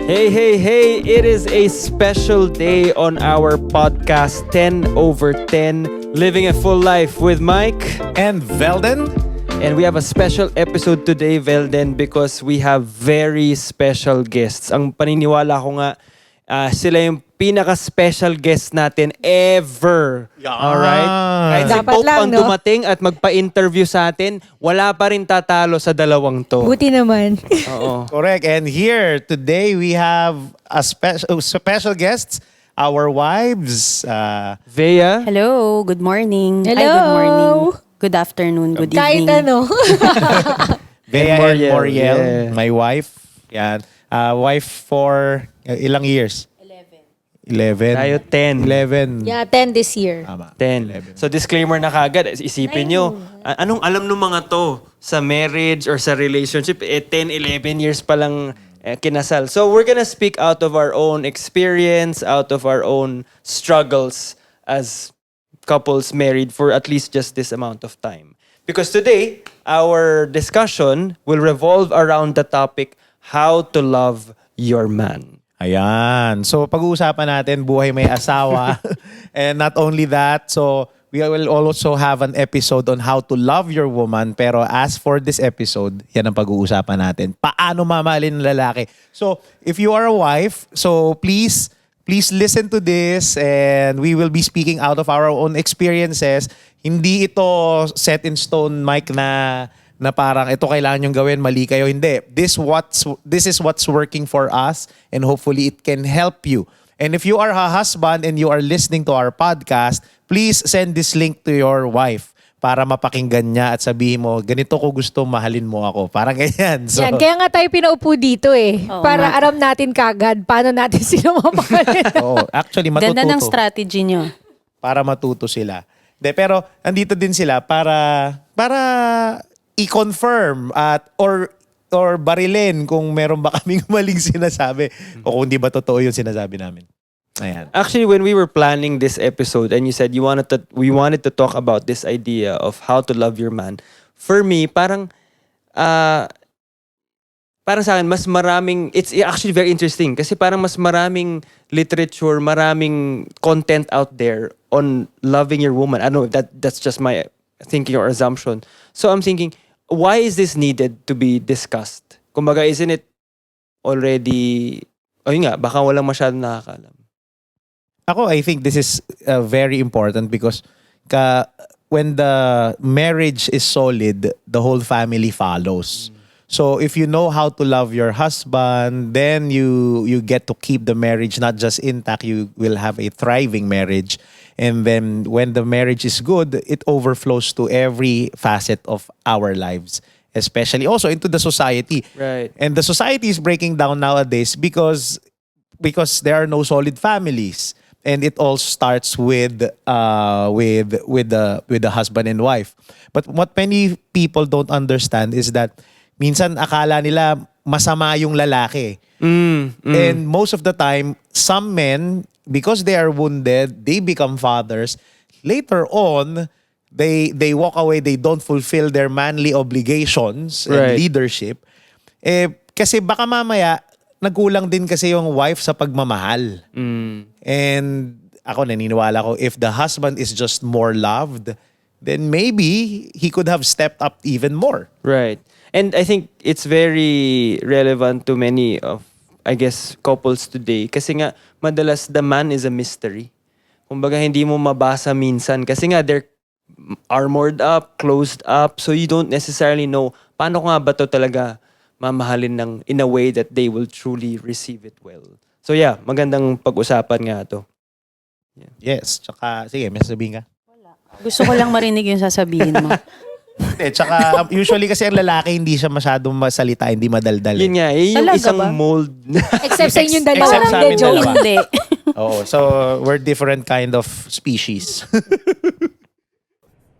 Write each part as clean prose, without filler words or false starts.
Hey, hey, hey! It is a special day on our podcast 10 over 10, Living a Full Life with Mike. And Velden? And we have a special episode today, Velden, because we have very special guests. Ang paniniwala ko nga, sila yung pinaka-special guest natin ever. Alright? Kahit si Dapat Pope lang, ang no? dumating at magpa-interview sa atin, wala pa rin tatalo sa dalawang to. Buti naman. Oo. Correct. And here, today, we have a special guests, our wives. Vea, Hello, good morning. Hello. Ay, good morning. Good afternoon, good Kahit evening. ano. Bea and Moriel, Moriel, yeah. my wife. Yan. Wife for ilang years? 11. tayo 10. 11. Yeah, 10 this year. Tama. 10. So disclaimer na kagad, isipin nyo, anong alam ng mga to sa marriage or sa relationship, 10, 11 years pa lang kinasal. So we're gonna speak out of our own experience, out of our own struggles as couples married for at least just this amount of time. Because today, our discussion will revolve around the topic, how to love your man. Ayan. So, pag-uusapan natin, buhay may asawa. And not only that, so we will also have an episode on how to love your woman. Pero as for this episode, yan ang pag-uusapan natin. Paano mamahalin ng lalaki. So, if you are a wife, so please listen to this and we will be speaking out of our own experiences. Hindi ito set in stone, Mike, na parang ito kailangan yung gawin, mali kayo. Hindi. This is what's working for us and hopefully it can help you. And if you are a husband and you are listening to our podcast, please send this link to your wife para mapakinggan niya at sabihin mo, ganito ko gusto, mahalin mo ako. Parang ganyan. So, Yan, kaya nga tayo pinaupo dito eh. Oo para nga. alam natin kagad paano natin sila mamahalin. oo, actually, matututo. Ganda ng strategy nyo. Para matuto sila. Pero andito din sila para i-confirm at or barilin kung meron ba kaming maling sinasabi o kung di ba totoo yung sinasabi namin. Ayan. Actually, when we were planning this episode and you said we wanted to talk about this idea of how to love your man, for me, parang sa akin, mas maraming, it's actually very interesting kasi parang mas maraming literature, maraming content out there on loving your woman. I don't know, that's just my thinking or assumption. So I'm thinking, why is this needed to be discussed? Kumbaga, isn't it already, ayun nga, baka walang masyadong nakakalam. Ako, I think this is very important because when the marriage is solid, the whole family follows. So if you know how to love your husband, then you get to keep the marriage not just intact, you will have a thriving marriage. And then when the marriage is good, it overflows to every facet of our lives, especially also into the society. Right. And the society is breaking down nowadays because there are no solid families. And it all starts with the husband and wife. But what many people don't understand is that minsan akala nila masama yung lalaki. And most of the time, some men, because they are wounded, they become fathers. Later on, they walk away, they don't fulfill their manly obligations and Right. leadership. Kasi baka mamaya, nagkulang din kasi yung wife sa pagmamahal. And ako naniniwala ko, if the husband is just more loved, then maybe he could have stepped up even more. Right. And I think it's very relevant to many of, I guess, couples today. Kasi nga, madalas the man is a mystery. Kumbaga, hindi mo mabasa minsan. Kasi nga, they're armored up, closed up. So you don't necessarily know paano ko nga ba to talaga mamahalin in a way that they will truly receive it well. So yeah, magandang pag-usapan nga to. Yes. Tsaka, sige, may sasabihin ka? Gusto ko lang marinig yung sasabihin mo. Tsaka, usually kasi ang lalaki hindi siya masyadong masalita, hindi madaldal. Yun nga, yung Talaga isang ba? mold. Except sa inyong dalawa. Except sa Hindi, amin joke. dalawa. Hindi. Oo, so we're different kind of species.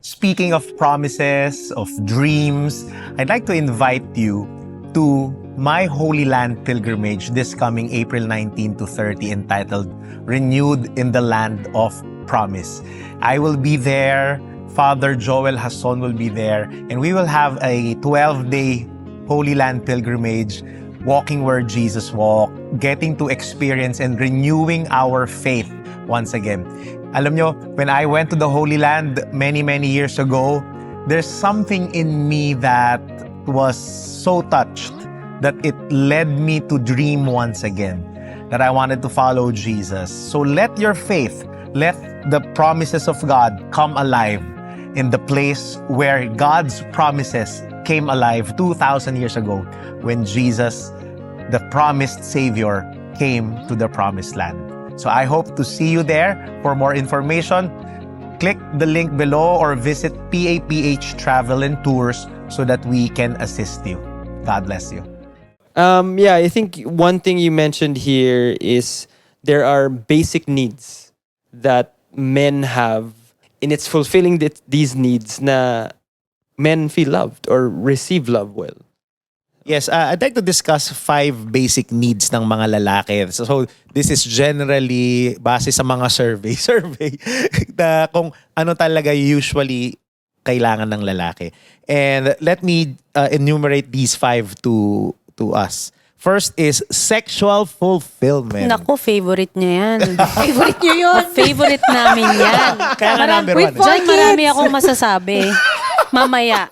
Speaking of promises, of dreams, I'd like to invite you to my Holy Land pilgrimage this coming April 19 to 30 entitled Renewed in the Land of Promise. I will be there. Father Joel Hasson will be there. And we will have a 12-day Holy Land pilgrimage walking where Jesus walked, getting to experience and renewing our faith once again. Alam nyo, when I went to the Holy Land many, many years ago, there's something in me that was so touched that it led me to dream once again, that I wanted to follow Jesus. So let your faith, let the promises of God come alive in the place where God's promises came alive 2,000 years ago when Jesus, the promised Savior, came to the promised land. So I hope to see you there. For more information, click the link below or visit PAPH Travel and Tours so that we can assist you. God bless you. Yeah, I think one thing you mentioned here is there are basic needs that men have, and it's fulfilling these needs na men feel loved or receive love well. Yes, I'd like to discuss 5 basic needs ng mga lalaki. So this is generally base sa mga survey na kung ano talaga usually kailangan ng lalaki. And let me enumerate these 5 to us. First is sexual fulfillment. Naku, favorite niya yan. Favorite nyo yun. Favorite namin yan. Kaya nga number 1. Diyan marami akong masasabi. Mamaya.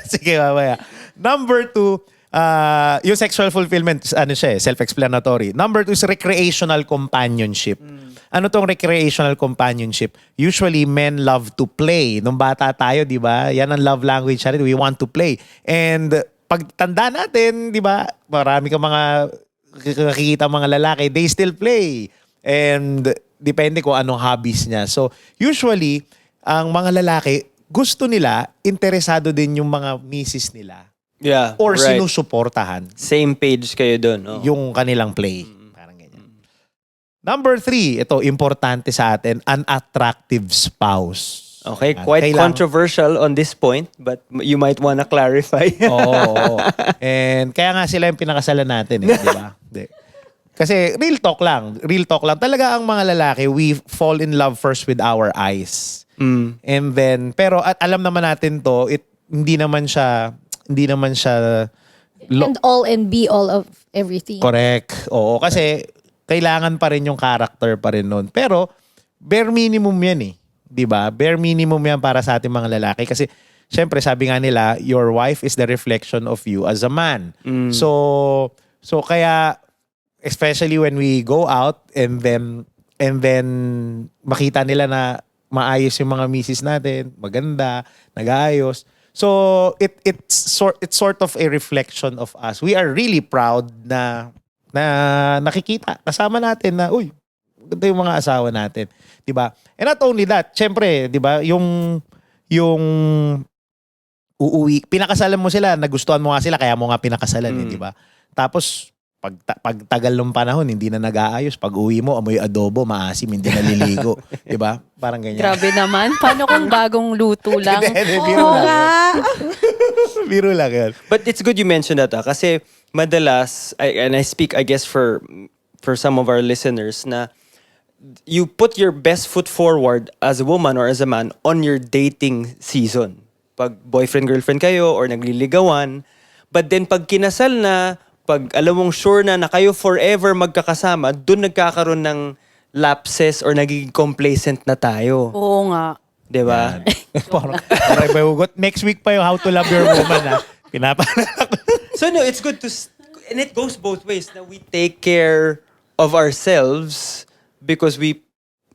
Sige, mamaya. Number 2, yung sexual fulfillment, ano siya, self-explanatory. Number 2 is recreational companionship. Ano tong recreational companionship? Usually, men love to play. Nung bata tayo, di ba? Yan ang love language natin. We want to play. And pag tanda natin, di ba? Marami ka mga nakikita mga lalaki, they still play. And depende kung anong hobbies niya. So, usually, ang mga lalaki, gusto nila, interesado din yung mga misis nila. Yeah, Or right. sinusuportahan Same page kayo dun. Oh. yung kanilang play. Parang ganyan. Number 3, ito, importante sa atin, an attractive spouse. Okay, Yan. quite Kailangan- controversial on this point, but you might wanna clarify. Oo. And kaya nga sila yung pinakasalan natin, di ba? Kasi real talk lang. Talaga ang mga lalaki, we fall in love first with our eyes. And then, pero at alam naman natin to, hindi naman siya And all and be all of everything. correct. Oo, kasi kailangan pa rin yung character pa rin nun. Pero bare minimum yan eh. 'Di ba? Bare minimum yan para sa ating mga lalaki kasi syempre sabi nga nila, your wife is the reflection of you as a man. So kaya especially when we go out and then makita nila na maayos yung mga misis natin, maganda, nag-aayos. So it's sort of a reflection of us. We are really proud na nakikita kasama natin na ganda yung mga asawa natin, 'di ba? And not only that, syempre, 'di ba, yung uuwi, pinakasalan mo sila, nagustuhan mo nga sila kaya mo nga pinakasalan, 'di ba? Tapos pag tagal ng panahon, hindi na nag-aayos. Pag uwi mo, amoy adobo, maasim, hindi naliligo. 'Di ba? Parang ganyan. Grabe naman. Paano kung bagong luto lang? Biro lang. Biro lang yan. But it's good you mentioned that kasi madalas, and I speak I guess for some of our listeners na you put your best foot forward as a woman or as a man on your dating season. Pag boyfriend-girlfriend kayo or nagliligawan, but then pag kinasal na, pag alam mong sure na kayo forever magkakasama, dun nagkakaroon ng lapses or nagiging complacent na tayo. Oo nga. 'Di ba? Parang may hugot. Next week pa yung How to Love Your Woman, ha? Pinapanak. So no, it's good to and it goes both ways na we take care of ourselves because we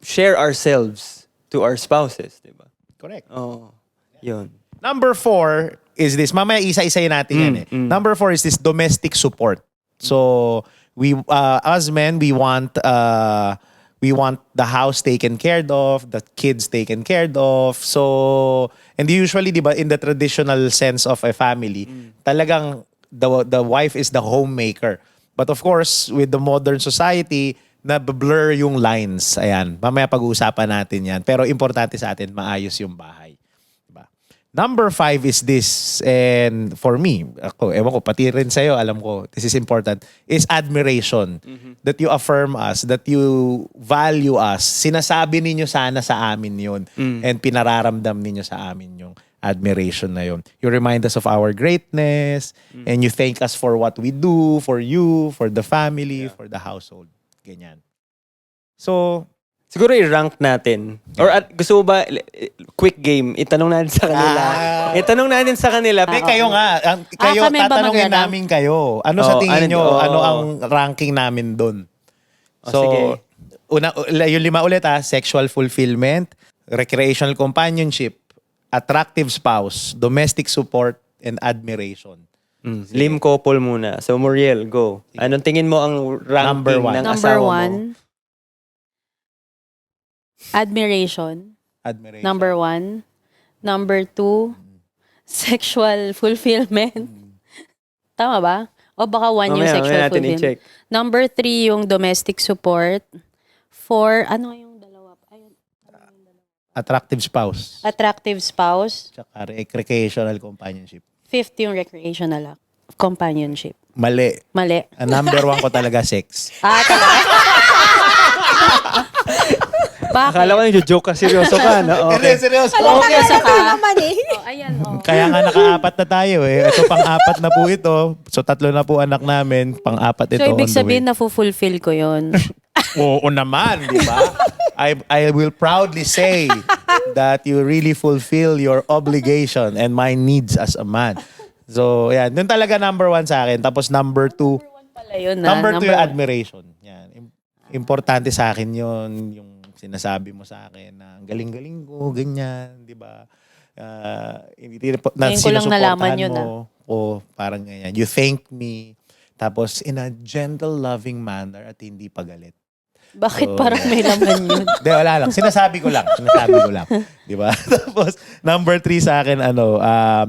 share ourselves to our spouses, 'di ba? Correct. Oh, 'yun. Number 4 is this. Mamaya isa-isayin natin yan eh. Number 4 is this domestic support. So, we as men, we want the house taken care of, the kids taken care of. So, and usually, di ba, in the traditional sense of a family, talagang the wife is the homemaker. But of course, with the modern society, na-blur yung lines. Ayan, mamaya pag-uusapan natin yan. Pero importante sa atin, maayos yung bahay. Diba? Number 5 is this, and for me, ewan ko, pati rin sa'yo, alam ko, this is important, is admiration. That you affirm us, that you value us. Sinasabi ninyo sana sa amin yun. And pinararamdam ninyo sa amin yung admiration na yun. You remind us of our greatness and you thank us for what we do, for you, for the family, for the household. Ganyan. So, Siguro i-rank natin. Or gusto mo ba, quick game, itanong natin sa kanila. Itanong natin sa kanila. kayo nga. Kayo, kami ba tatanungin mag-rank? namin kayo. Ano sa Oo, tingin nyo? oo. Ano ang ranking namin doon? So, sige. yung 5 ulit sexual fulfillment, recreational companionship, attractive spouse, domestic support, and admiration. Lim couple muna. So, Muriel, go. Anong tingin mo ang ranking Number one. ng Number asawa mo? 1, admiration. Admiration. Number 1. Number 2, sexual fulfillment. Tama ba? O baka 1 yung Mamaya sexual natin fulfillment. i-check. Number 3 yung domestic support. 4, ano yung dalawa? Ayun. Attractive spouse. Attractive spouse. Tsaka recreational companionship. 5th yung recreational companionship. Mali. Mali. Ang number 1 ko talaga sex. Talaga? Bakit? Akala ko nag-joke ka, seryoso ka, no? Okay. seryoso. Okay, Ano saka. naman eh. Ayan, Kaya nga naka-4 na tayo eh. Ito pang-4 na po ito. So 3 na po anak namin. Pang-4 ito So, ibig on the sabihin way. na fulfill ko yon. Oo naman, di ba? I will proudly say that you really fulfill your obligation and my needs as a man. So, yan. Yun talaga number 1 sa akin. Tapos number 2, Pala yun, number 2 yung one. admiration. Yan. Importante sa akin yun. Yung sinasabi mo sa akin na ang galing-galing ko, ganyan, di ba? Ngayon ko lang nalaman yun, O parang ganyan. You thank me. Tapos in a gentle, loving manner at hindi pagalit. Bakit So, parang may laman yun? Hindi, wala lang. Sinasabi ko lang. Di ba? Tapos, number 3 sa akin,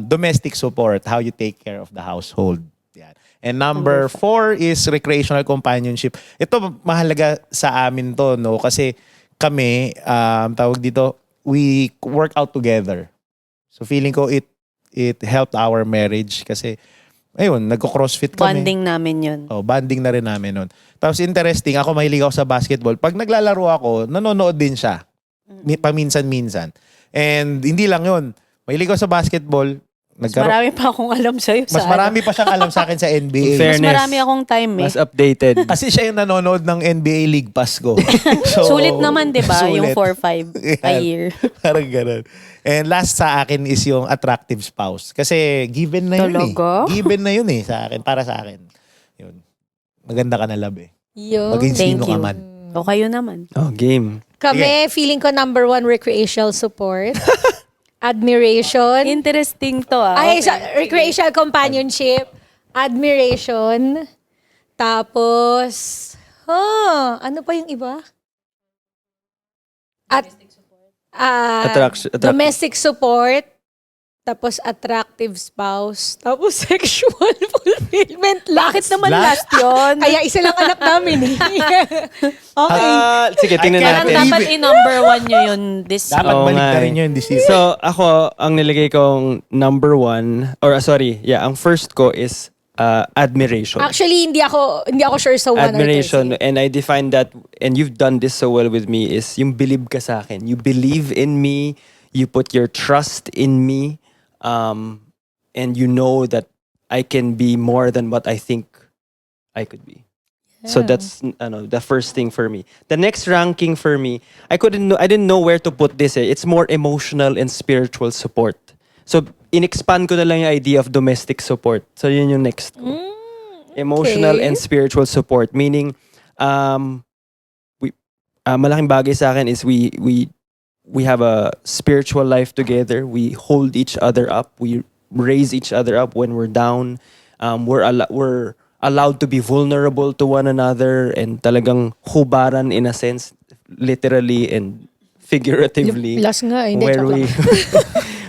domestic support. How you take care of the household. Yan. And number 4 is recreational companionship. Ito, mahalaga sa amin to, no? Kasi kami, tawag dito, we work out together. So, feeling ko it helped our marriage kasi, ayun, nagko-crossfit kami. Bonding namin yun. Banding na rin namin nun. Tapos interesting, ako mahilig ako sa basketball. Pag naglalaro ako, nanonood din siya. Paminsan-minsan. And hindi lang yun. Mahilig ako sa basketball. Mas marami pa akong alam sa'yo. Mas marami pa siyang alam sa akin sa NBA. Fair. Mas marami akong time eh. Mas updated. Kasi siya yung nanonood ng NBA League Pass ko. Sulit naman, di ba? Yung Sulit. 4-5 a Yan. year. Parang ganun. And last sa akin is yung attractive spouse. Kasi given na yun Talaga? eh. Given na yun eh sa akin. Para sa akin. Yun. Maganda ka na love eh. Yun. Maging Thank sino you. ka man. O kayo naman. Oh, game. Kami, feeling ko number 1, recreational support. Admiration. Interesting to Ay, recreational companionship. Admiration. Tapos, ano pa yung iba? Domestic support. Tapos attractive spouse. Tapos sexual fulfillment. Bakit naman Last? last yun? Kaya isa lang anak namin eh. Okay. Sige, tingnan I can't natin. Dapat i-number 1 nyo yun this Dapat Oo balik nga na eh. rin yun this year. So, ako, ang nilagay kong number 1, or ang first ko is admiration. Actually, hindi ako sure sa one Admiration. or two. And I define that, and you've done this so well with me, is yung believe ka sa akin. You believe in me, you put your trust in me, and you know that I can be more than what I think I could be. So that's the first thing for me. The next ranking for me, I didn't know where to put this. It's more emotional and spiritual support. So in-expand ko na lang yung idea of domestic support. So yun yung next ko. Emotional and spiritual support, meaning malaking bagay sa akin is we have a spiritual life together. We hold each other up. We raise each other up when we're down. We're allowed to be vulnerable to one another and talagang hubaran in a sense, literally and figuratively. Last nga, hindi, where joke we lang.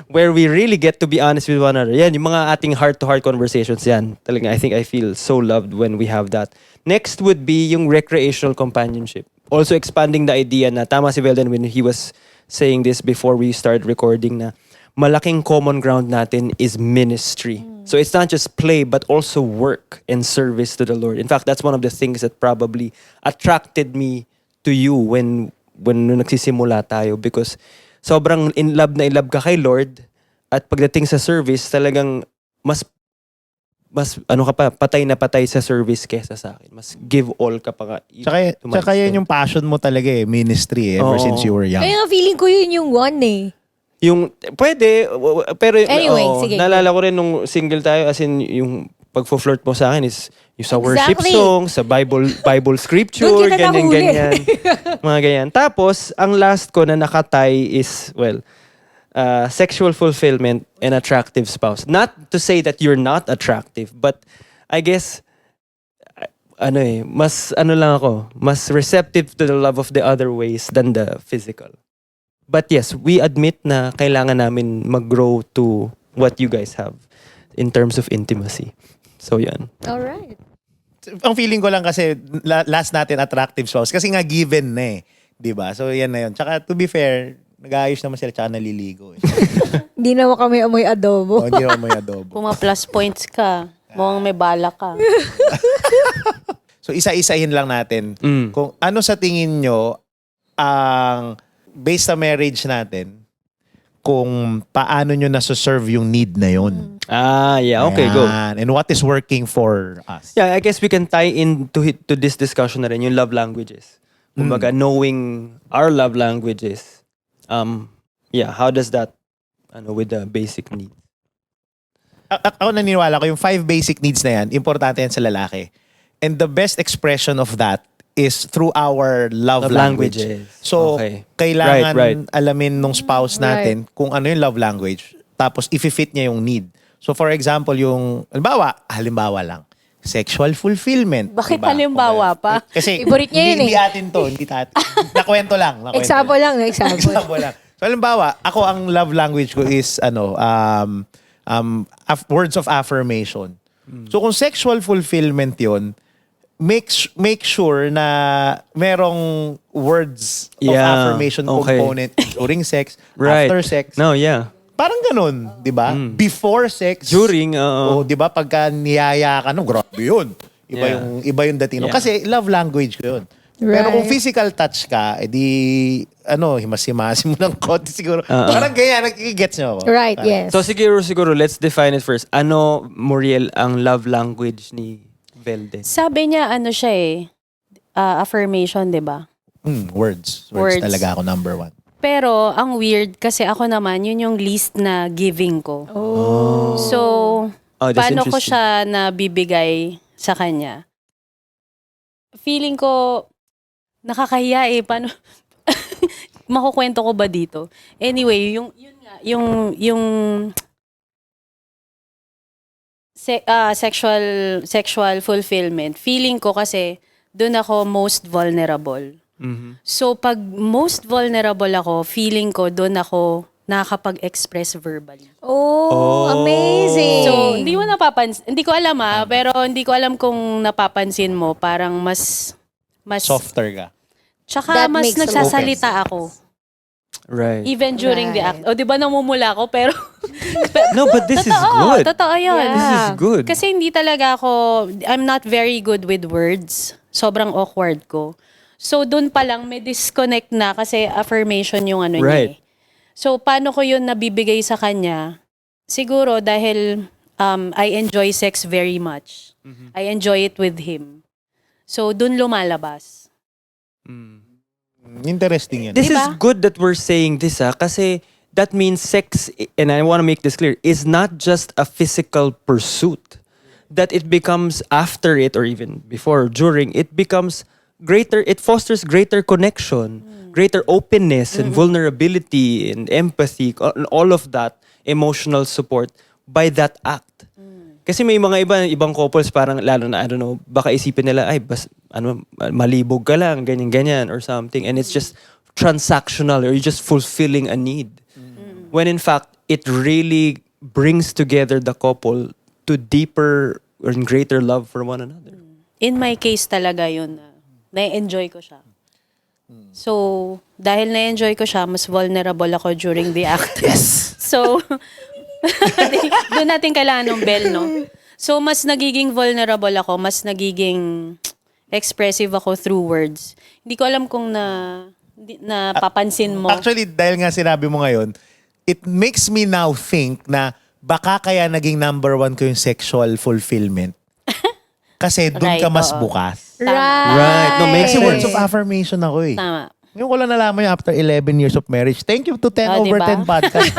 where we really get to be honest with one another. Yan, yung mga ating heart-to-heart conversations yan. Talagang I think I feel so loved when we have that. Next would be yung recreational companionship. Also expanding the idea na, tama si Velden when he was saying this before we started recording, na malaking common ground natin is ministry. So it's not just play but also work and service to the Lord. In fact, that's one of the things that probably attracted me to you when nagsisimula tayo, because sobrang in love ka kay Lord, at pagdating sa service, talagang mas ano ka pa, patay na patay sa service kesa sa akin. Mas give all ka pa nga. Tsaka yan yung passion mo talaga ministry ever Oo. since you were young. Kaya nga feeling ko yun yung one eh. Yung, pwede, pero Anyway, sige. naalala ko rin nung single tayo, as in, yung pagfo-flirt mo sa akin is yung sa worship Exactly. song, sa Bible scripture, Doon kita nahuli. ganyan. Mga ganyan. Tapos, ang last ko na nakatay is, well, sexual fulfillment and attractive spouse. Not to say that you're not attractive, but I guess, mas receptive to the love of the other ways than the physical. But yes, we admit na kailangan namin mag-grow to what you guys have in terms of intimacy. So yan. Alright. Ang feeling ko lang kasi last natin attractive spouse kasi nga given na 'di ba? So yan na 'yon. Tsaka to be fair, nag-aayos naman sila tsaka naliligo. Hindi naman kami amoy adobo. Hindi naman may adobo. Kung ma-plus points ka, mukhang may bala ka. So isa-isahin lang natin Mm. kung ano sa tingin nyo ang based sa marriage natin kung paano nyo nasa-serve yung need na yon. Yeah, okay, go. And what is working for us. Yeah, I guess we can tie in to this discussion na rin, yung love languages. Kumbaga, knowing our love languages, how does that, with the basic needs? Ako naniniwala ko yung 5 basic needs na yan, importante yan sa lalaki. And the best expression of that is through our love language. languages. So, Okay. kailangan Right. alamin nung spouse natin kung ano yung love language. Tapos, i-fit niya yung need. So, for example, yung, halimbawa lang, sexual fulfillment. Bakit diba? halimbawa pa? Kasi, Favorite niya yun hindi atin to. Hindi tatin. Nakwento lang. Example lang, example. Example lang. So, halimbawa, ako ang love language ko is, words of affirmation. So, kung sexual fulfillment yon, make sure na merong words of affirmation component during sex, after sex. No, yeah. Parang ganun, di ba? Before sex. During, di ba? Pagka niyaya ka, grabe yun. Yeah. Iba yung dating. Yeah. Kasi love language ko yun. Right. Pero kung physical touch ka, edi, himas-himasin mo ng konti siguro. Parang ganyan, nagigets nyo ako. Right, Parang- yes. So siguro, let's define it first. Ano, Muriel, ang love language ni Velde? Sabi niya, siya affirmation, di ba? Words. Words. Talaga ako number 1. Pero, ang weird, kasi ako naman, yun yung least na giving ko. So, Oh, that's paano ko interesting. siya nabibigay sa kanya? Feeling ko, nakakahiya Paano, makukwento ko ba dito? Anyway, yung sexual fulfillment, feeling ko kasi, doon ako most vulnerable. Mhm. So, pag most vulnerable ako, feeling ko doon ako nakakapag-express verbally. Oh, amazing. So, hindi ko alam pero hindi ko alam kung napapansin mo, parang mas Softer ka. tsaka That mas makes a lot of nagsasalita ako. Right. Even during the act. O, di ba namumula ako, pero No, but this is totoo, good. totoo yun. Yeah. This is good. Kasi hindi talaga I'm not very good with words. Sobrang awkward ko. So, dun pa lang, may disconnect na kasi affirmation yung niya Right. So, paano ko yun nabibigay sa kanya? Siguro dahil I enjoy sex very much. I enjoy it with him. So, dun lumalabas. Interesting yan. This is Diba? good that we're saying this, kasi that means sex, and I want to make this clear, is not just a physical pursuit. That it becomes after it, or even before, during, it becomes greater, it fosters greater connection, greater openness and vulnerability and empathy, and all of that emotional support by that act. Kasi may mga ibang couples parang lalo na, I don't know, baka isipin nila, ay, malibog ka lang, ganyan-ganyan or something. And it's just transactional or you're just fulfilling a need. When in fact, it really brings together the couple to deeper or greater love for one another. In my case talaga yun. Na-enjoy ko siya. So, dahil na-enjoy ko siya, mas vulnerable ako during the act. Yes! So, doon natin kailangan ng bell, no? So, mas nagiging vulnerable ako, mas nagiging expressive ako through words. Hindi ko alam kung napapansin mo. Actually, dahil nga sinabi mo ngayon, it makes me now think na baka kaya naging number 1 ko yung sexual fulfillment. Kasi doon Right, ka mas oo. bukas. Right. No, makes Kasi sense. words of affirmation ako eh. Tama. Ngayon ko lang nalaman yun after 11 years of marriage. Thank you to 10 Oh, over diba? 10 podcast.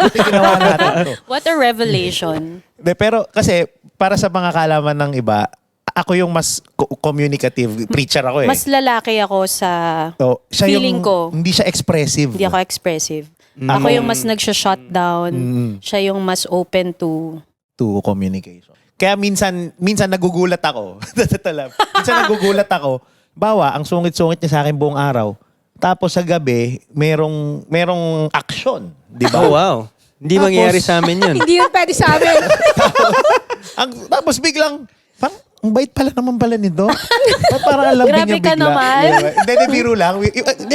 Buti ginawa natin to. What a revelation. Pero kasi para sa mga kalaman ng iba, ako yung mas communicative. Preacher ako eh. Mas lalaki ako sa So, siya feeling ko. Hindi siya expressive. Hindi ako expressive. Ako yung mas nagsha-shutdown. Siya yung mas open to... To communication. Kaya minsan nagugulat ako. Totoo lang. Minsan nagugulat ako. Bawa, ang sungit-sungit niya sa akin buong araw. Tapos sa gabi, merong action. Di ba? Oh, wow. Hindi Tapos- mangyayari sa amin yun. Hindi yun pwede sa amin. Tapos biglang, parang, ang bait pala naman pala nito. Parang alam Grabe niya ka bigla. naman. Hindi, biro lang.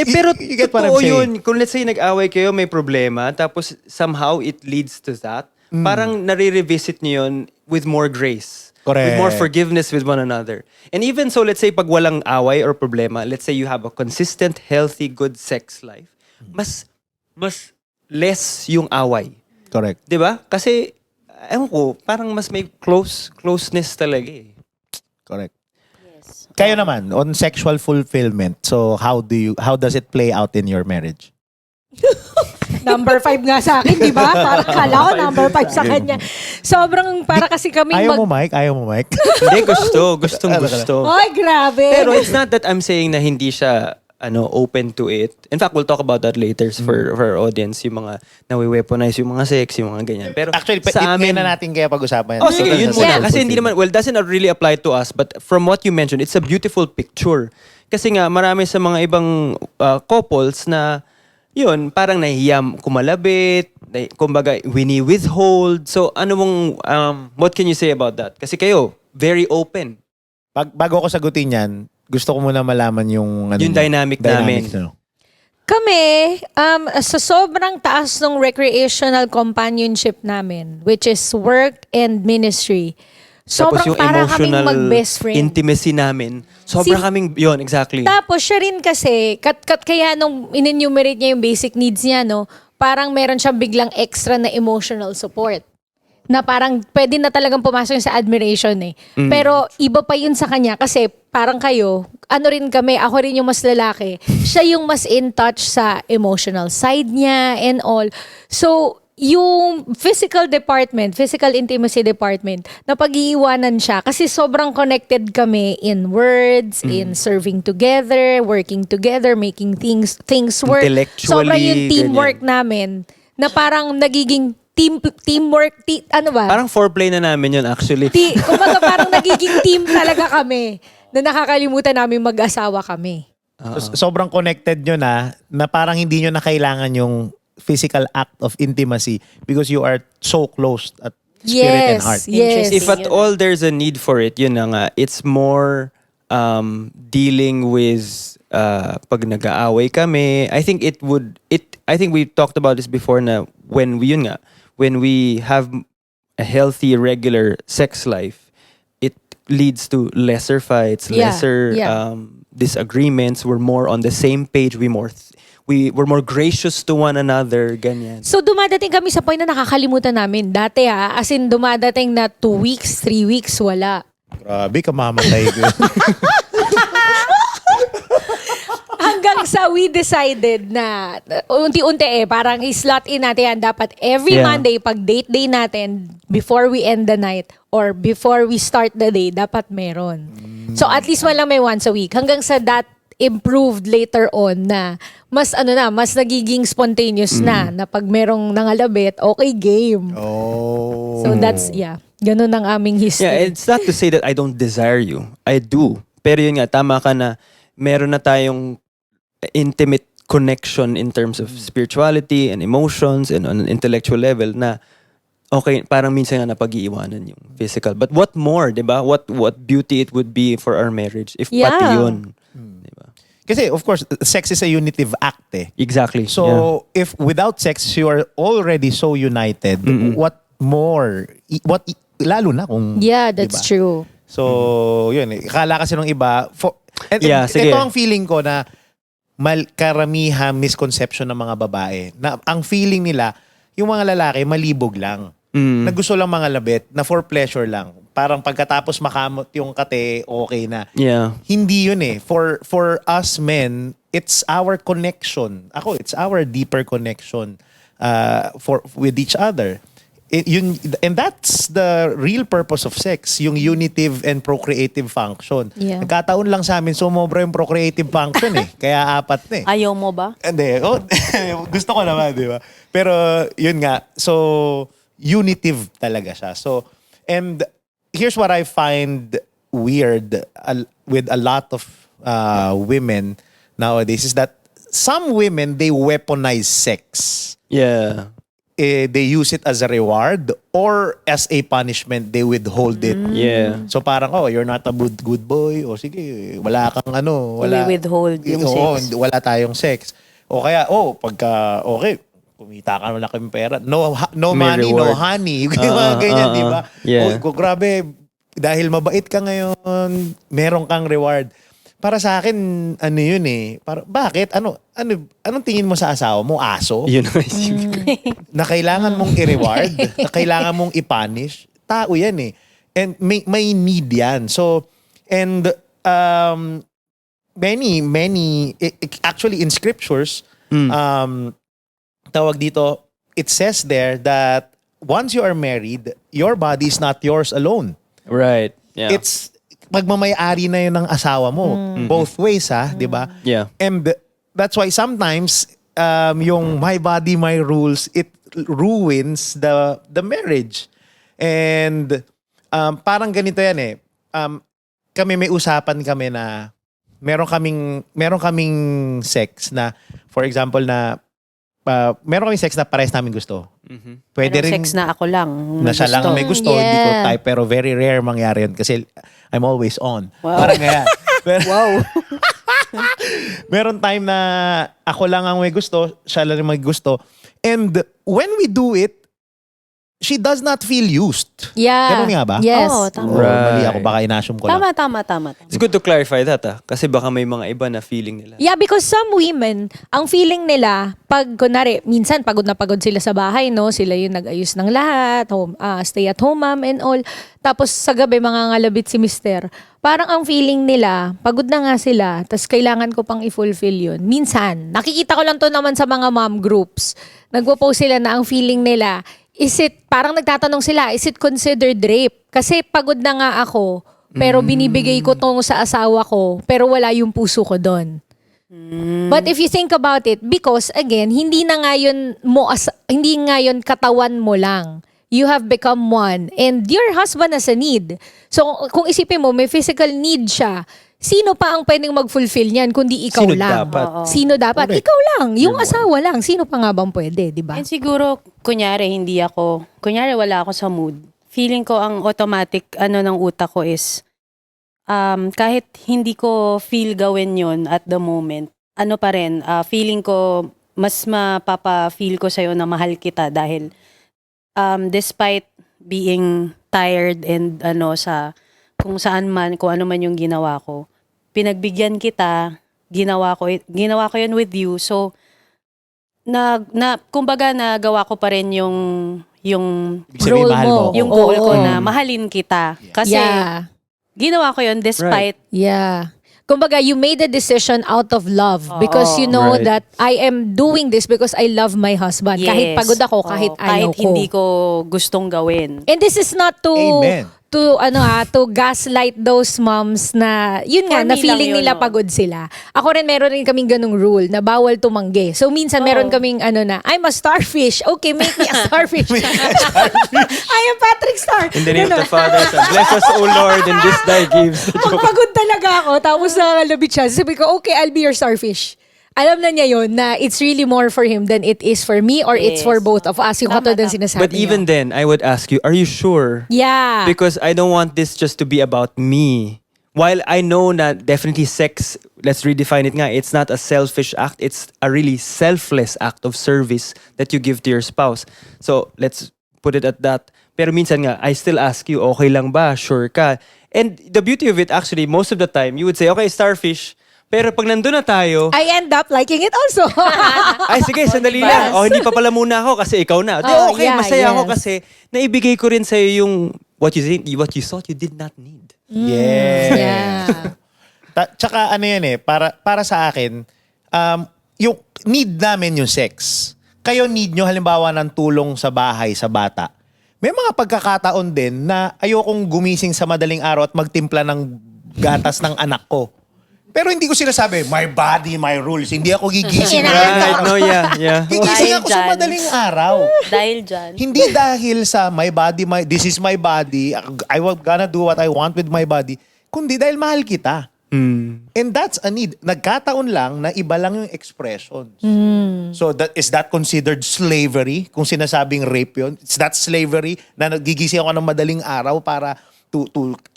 Pero you get what I'm totoo saying. yun. Kung let's say nag-away kayo, may problema, tapos somehow it leads to that, parang nare-revisit niyo yun with more grace. Correct. With more forgiveness with one another. And even so, let's say pag walang away or problema, let's say you have a consistent, healthy, good sex life, mas less yung away. Correct. 'Di ba? Kasi, ewan ko, parang mas may closeness talaga eh. Correct. Kayo naman, on sexual fulfillment, so how does it play out in your marriage? Number 5 nga sa akin, di ba? Parang kala ko number 5 sa kanya. Sobrang para kasi kami Ayaw mo, Mike? Hindi, gusto. Ay, grabe. Pero it's not that I'm saying na hindi siya open to it. In fact, we'll talk about that later for our audience, yung mga nawi-weaponize, yung mga sex, yung mga ganyan. Pero Actually, sa amin, na natin kaya pag-usapan. oh, sige, yun muna. Yeah. Kasi hindi naman, well, doesn't really apply to us, but from what you mentioned, it's a beautiful picture. Kasi nga, marami sa mga ibang couples na, yun, parang nahihiyam kumalabit, kumbaga, withhold. So, what can you say about that? Kasi kayo, very open. Bago ko sagutin yan, gusto ko muna malaman yung Yung dynamic namin. no? Kami, sa sobrang taas ng recreational companionship namin, which is work and ministry, Tapos sobrang yung para kaming emotional mag-best friend. intimacy namin, sobrang kaming, yun, exactly. Tapos siya rin kasi, kaya nung in-enumerate niya yung basic needs niya, no, parang meron siyang biglang extra na emotional support. Na parang pwede na talagang pumasok yun sa admiration eh. Pero iba pa yun sa kanya kasi parang kayo, rin kami, ako rin yung mas lalaki. Siya yung mas in touch sa emotional side niya and all. So, yung physical intimacy department, napag-iiwanan siya kasi sobrang connected kami in words, in serving together, working together, making things work. Intellectually, Sobrang yung teamwork namin na parang nagiging teamwork, ano ba? Parang foreplay na namin yun actually. Kumbaga parang nagiging team talaga kami na nakakalimutan namin mag-asawa kami. Sobrang connected nyo na parang hindi nyo na kailangan yung physical act of intimacy because you are so close at spirit and heart. Yes. If at all there's a need for it, yun na nga, it's more dealing with pag nag-aaway kami. I think we talked about this before na when we have a healthy, regular sex life, it leads to lesser fights, lesser disagreements. We're more on the same page. We're more gracious to one another, ganyan. So dumadating kami sa point na nakakalimutan namin. Dati as in dumadating na 2 weeks, 3 weeks, wala. Grabe, kamamatay ko. Hanggang sa we decided na unti-unti parang i-slot in natin yan. Dapat every Yeah. Monday, pag date day natin, before we end the night or before we start the day, dapat meron. So at least walang may once a week. Hanggang sa that improved later on na mas nagiging spontaneous na pag merong nangalabit, okay, game. Oh. So that's, ganun ang aming history. Yeah, it's not to say that I don't desire you. I do. Pero yun nga, tama ka na meron na tayong intimate connection in terms of spirituality and emotions and on an intellectual level na okay, parang minsan nga napag-iiwanan yung physical. But what more, di ba? What beauty it would be for our marriage if pati yun. Di ba? Kasi of course, sex is a unitive act eh. Exactly. So, if without sex, you are already so united, what more? Lalo na kung... Yeah, that's diba? true. So, yun eh. Akala kasi nung iba... Sige. Ito ang feeling ko na karamihan misconception ng mga babae. Na ang feeling nila, yung mga lalaki malibog lang. Na gusto lang mga labit, na for pleasure lang. Parang pagkatapos makamot yung kate, okay na. Yeah. Hindi yun eh. For us men, it's our connection. It's our deeper connection with each other. And that's the real purpose of sex, yung unitive and procreative function. Yeah. Nagkataon lang sa amin, sumobra yung procreative function eh. Kaya 4 na eh. Ayaw mo ba? Hindi. Gusto ko naman, di ba? Pero yun nga. So, unitive talaga siya. So, and here's what I find weird with a lot of women nowadays is that some women, they weaponize sex. Yeah. They use it as a reward or as a punishment, they withhold it. Yeah. So parang, you're not a good boy. O sige, wala kang wala. I-withhold yung sex. Wala tayong sex. O kaya, okay, kumita ka na kami pera. No May money, reward. no honey. Yung mga ganyan, di ba? Yeah. Grabe, dahil mabait ka ngayon, meron kang reward. Para sa akin, yun eh. Bakit? Anong tingin mo sa asawa mo? Aso? Yun ang isip ko. Na kailangan mong i-reward, na kailangan mong i-punish, tao yan eh. And may need yan. So, and actually in scriptures, tawag dito, it says there that once you are married, your body is not yours alone. Right. Yeah. It's magmamay-ari na yun ng asawa mo. Both ways, di ba? Yeah. And that's why sometimes yung my body, my rules, it ruins the marriage. And parang ganito yan eh. Kami may usapan kami na meron kaming sex na, for example na meron kaming sex na parehas namin gusto. Pwede Pero rin sex na ako lang. na siya lang ang may gusto, hindi ko Yeah. type, pero very rare mangyari yun kasi I'm always on. Wow. Parang ganyan. Pero, Wow. meron time na ako lang ang may gusto, siya lang ang may gusto. And when we do it, she does not feel used. Yeah. Ganun nga ba? Yes. Oo, tama. Oh, mali ako, Right. baka inassume ko lang. Tama. It's good to clarify that kasi baka may mga iba na feeling nila. Yeah, because some women, ang feeling nila, pag kunwari, minsan pagod na pagod sila sa bahay, no? Sila yung nag-ayos ng lahat, stay at home mom and all. Tapos sa gabi, mga ngalabit si mister. Parang ang feeling nila, pagod na nga sila, tas kailangan ko pang i-fulfill yun. Minsan, nakikita ko lang to naman sa mga mom groups. Nagpo-post sila na ang feeling nila, parang nagtatanong sila, is it considered rape? Kasi pagod na nga ako, pero binibigay ko tong sa asawa ko, pero wala yung puso ko doon. But if you think about it, because again, hindi nga yun katawan mo lang. You have become one. And your husband has a need. So kung isipin mo, may physical need siya. Sino pa ang pwedeng mag-fulfill niyan kundi ikaw Sino lang? dapat? Oo. Sino dapat? Correct. Ikaw lang. Yung asawa lang. Sino pa nga bang pwede, di ba? And siguro, kunyari wala ako sa mood. Feeling ko ang automatic ng utak ko is, kahit hindi ko feel gawin yon at the moment, pa rin, feeling ko, mas mapapa-feel ko sa'yo na mahal kita dahil despite being tired and sa kung ano man yung ginawa ko, pinagbigyan kita, ginawa ko yun with you. So, kumbaga nagawa ko pa rin yung Ibig sabihin, Role mahal mo. mo ako. yung goal ko Oo. na mahalin kita. Kasi Yeah. ginawa ko yun despite Yeah. Kumbaga, you made a decision out of love because you know Right. that I am doing this because I love my husband. Kahit Yes. pagod ako, kahit ayaw kahit ko. hindi ko gustong gawin. And this is not to Amen. to gaslight those moms na yun nga For na me feeling lang yun, nila no? pagod sila. Ako rin meron rin kaming ganung rule na bawal tumanggi. So minsan meron kaming na I'm a starfish. Okay, make me a starfish. I am Patrick Star. In the name of the Father, Son, bless us, O Lord, and this thy gives. Pag pagod talaga ako, tapos nakalabit siya, sabi ko, okay, I'll be your starfish. Alam na niya yun na it's really more for him than it is for me or it's Yes. for both of us. Yung Tama, katulad ng tama. sinasabi But even then, I would ask you, are you sure? yeah. Because I don't want this just to be about me. While I know that definitely sex, let's redefine it nga, it's not a selfish act, it's a really selfless act of service that you give to your spouse. So, let's put it at that. Pero minsan nga, I still ask you, okay lang ba? Sure ka? And the beauty of it, actually, most of the time, you would say, okay, starfish, Pero pag nandun na tayo, I end up liking it also. ay sige, sandali lang. O hindi pa pala muna ako kasi ikaw na. Di, Oh, okay, yeah, masaya ako yes. kasi naibigay ko rin sa'yo yung what you thought you did not need. Yes. Yeah. Tsaka ano yan para sa akin, yung need namin yung sex. Kayo need nyo halimbawa ng tulong sa bahay, sa bata. May mga pagkakataon din na ayokong gumising sa madaling araw at magtimpla ng gatas ng anak ko. Pero hindi ko sinasabi, my body, my rules. Hindi ako gigising. Right, no, yeah. Gigising Dahil ako sa dyan. madaling araw. Dahil dyan. Hindi dahil sa my body, this is my body, I will gonna do what I want with my body, kundi dahil mahal kita. And that's a need. Nagkataon lang na iba lang yung expressions. So is that considered slavery? Kung sinasabing rape yun, is that slavery na nagigising ako ng madaling araw para to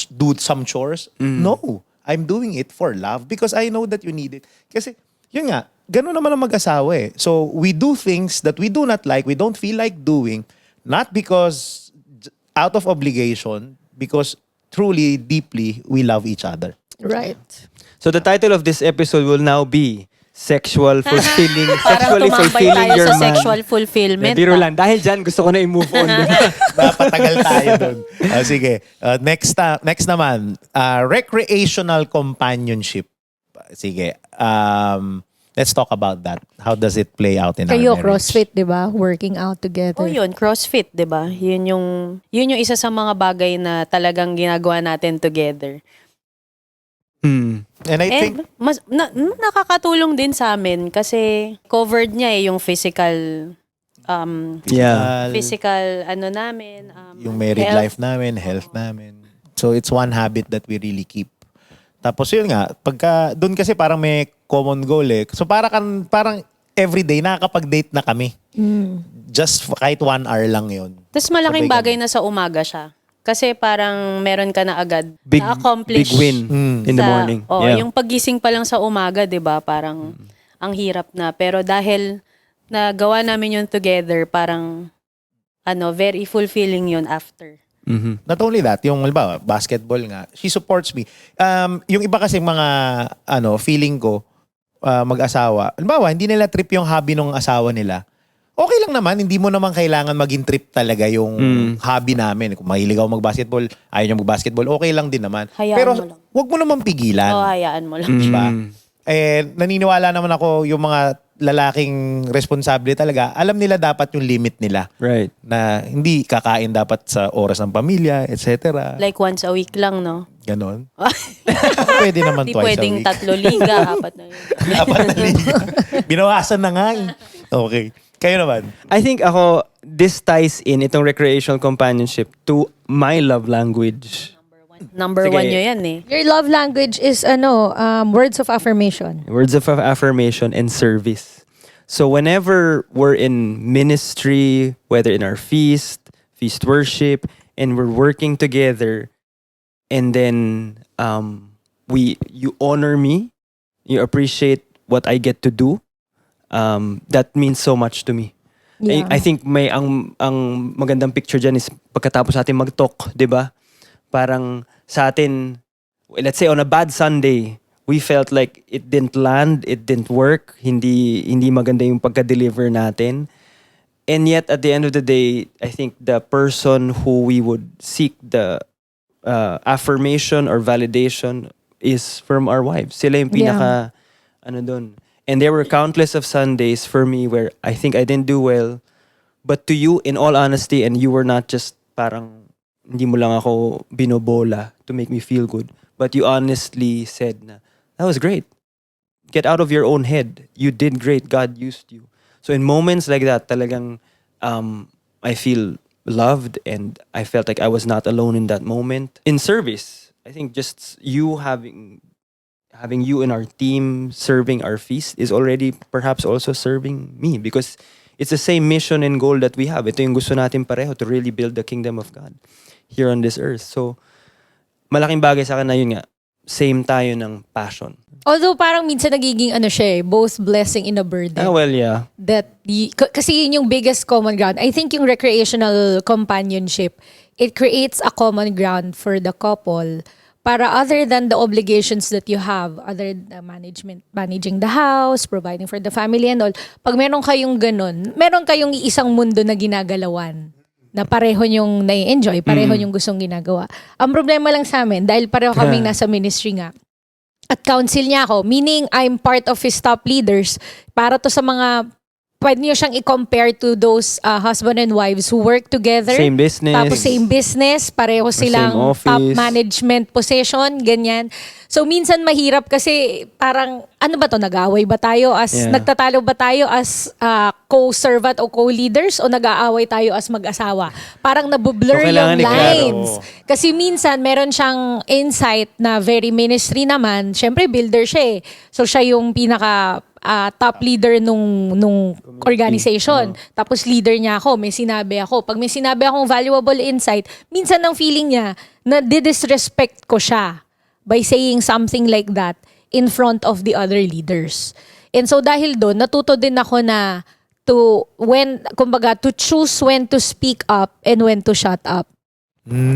do some chores? No. I'm doing it for love because I know that you need it. Kasi, yun nga, ganun naman ang mag-asawa eh. So, we do things that we do not like, we don't feel like doing, not because out of obligation, because truly, deeply, we love each other. Right. So the title of this episode will now be Sexually Parang tumambay Fulfilling tayo Your sa Man. sexual fulfillment. Biro lang. Dahil dyan, gusto ko na i-move on. Napatagal tayo dun. Sige. Next naman, recreational companionship. Sige. Let's talk about that. How does it play out in Kayo, our marriage? CrossFit, di ba? Working out together. Oh, yun, CrossFit, 'di ba? Yun yung isa sa mga bagay na talagang ginagawa natin together. And I think, Nakakatulong din sa amin kasi covered niya yung physical Yeah. physical ano namin, yung married health. life namin, health namin. So it's one habit that we really keep. Tapos yun nga, pagka doon kasi parang may common goal eh. So parang everyday nakakapag-date na kami. Just kahit 1 hour lang yun. Tapos malaking Sabay bagay na sa umaga siya. Kasi parang meron ka na agad Big na-accomplish. win in the sa- morning. Oo, Yeah. yung paggising pa lang sa umaga, 'di ba? Parang ang hirap na. Pero dahil nagawa namin yun together, parang very fulfilling yun after. Not only that, yung halimbawa, basketball nga, she supports me. Yung iba kasi mga feeling ko, mag-asawa, halimbawa, hindi nila trip yung hobby ng asawa nila. Okay lang naman, hindi mo naman kailangan maging trip talaga yung hobby namin. Kung mahilig ako mag-basketball, ayaw niyo mag-basketball, okay lang din naman. Hayaan Pero mo lang. wag mo naman pigilan. Hayaan mo lang. Diba? Naniniwala naman ako yung mga lalaking responsable talaga, alam nila dapat yung limit nila. Right. Na hindi kakain dapat sa oras ng pamilya, etc. Like once a week lang, no? Ganon. Pwede naman Hindi twice pwedeng a week. 3 liga, 4 na yun. Dapat na liga. Binawasan na nga eh. Okay. Kayo naman. I think this ties in itong recreational companionship to my love language. Number Sige. 1 nyo yan eh. Your love language is words of affirmation. Words of affirmation and service. So whenever we're in ministry, whether in our feast worship, and we're working together, and then you honor me, you appreciate what I get to do, that means so much to me. Yeah. I think ang magandang picture dyan is pagkatapos natin mag-talk, di ba? Parang sa atin, let's say on a bad Sunday, we felt like it didn't land, it didn't work, hindi maganda yung pagka-deliver natin. And yet, at the end of the day, I think the person who we would seek the affirmation or validation is from our wives. Sila yung pinaka, dun. And there were countless of Sundays for me where I think I didn't do well. But to you, in all honesty, and you were not just parang, hindi mo lang ako binobola to make me feel good. But you honestly said na, that was great. Get out of your own head. You did great. God used you. So in moments like that, talagang I feel loved and I felt like I was not alone in that moment. In service, I think just you having you in our team serving our feast is already perhaps also serving me because it's the same mission and goal that we have. Ito yung gusto natin pareho to really build the kingdom of God here on this earth. So, malaking bagay sa akin na yun nga, same tayo ng passion. Although parang minsan nagiging siya both blessing and a burden. Well, yeah. Kasi yun yung biggest common ground. I think yung recreational companionship, it creates a common ground for the couple para other than the obligations that you have, other than managing the house, providing for the family and all, pag meron kayong ganun, meron kayong isang mundo na ginagalawan na pareho nyong nai-enjoy, pareho nyong gustong ginagawa. Ang problema lang sa amin, dahil pareho kaming nasa ministry nga, at council niya ako, meaning I'm part of his top leaders, para to sa mga, pwede niyo siyang i-compare to those husband and wives who work together. Same business. Tapos same business, pareho silang same office. top management position, ganyan. So minsan mahirap kasi parang, ano ba to, nag-aaway ba tayo nagtatalo ba tayo as co-servant o co-leaders o nag-aaway tayo as mag-asawa? Parang nabublur So, yung kailangan lines. iklaro. Kasi minsan meron siyang insight na very ministry naman. Siyempre builder siya eh. So siya yung pinaka top leader nung organization. Tapos leader niya ako, may sinabi ako. Pag may sinabi akong valuable insight, minsan ang feeling niya na disrespect ko siya by saying something like that in front of the other leaders. And so dahil doon, natuto din ako na to choose when to speak up and when to shut up.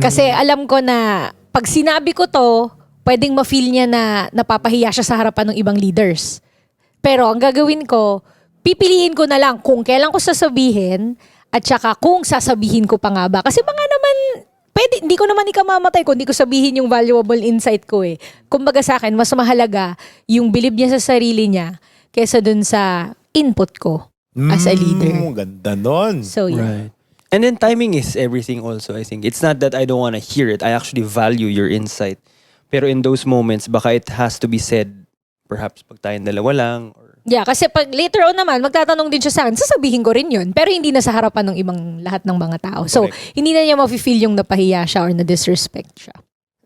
Kasi alam ko na pag sinabi ko to, pwedeng ma-feel niya na napapahiya siya sa harapan ng ibang leaders. Pero ang gagawin ko, pipiliin ko na lang kung kailan ko sasabihin at saka kung sasabihin ko pa nga ba. Kasi baka naman, hindi ko naman ikamamatay kung hindi ko sabihin yung valuable insight ko eh. Kumbaga sa akin, mas mahalaga yung bilib niya sa sarili niya kesa dun sa input ko as a leader. Ganda nun. So yeah. Right. And then timing is everything also, I think. It's not that I don't want to hear it. I actually value your insight. Pero in those moments, baka it has to be said perhaps pag tayong dalawa lang. Or... Yeah, kasi pag later on naman, magtatanong din siya sa akin, sasabihin ko rin yun. Pero hindi na sa harapan ng ibang lahat ng mga tao. So, hindi na niya ma-feel yung napahiya siya or na-disrespect siya.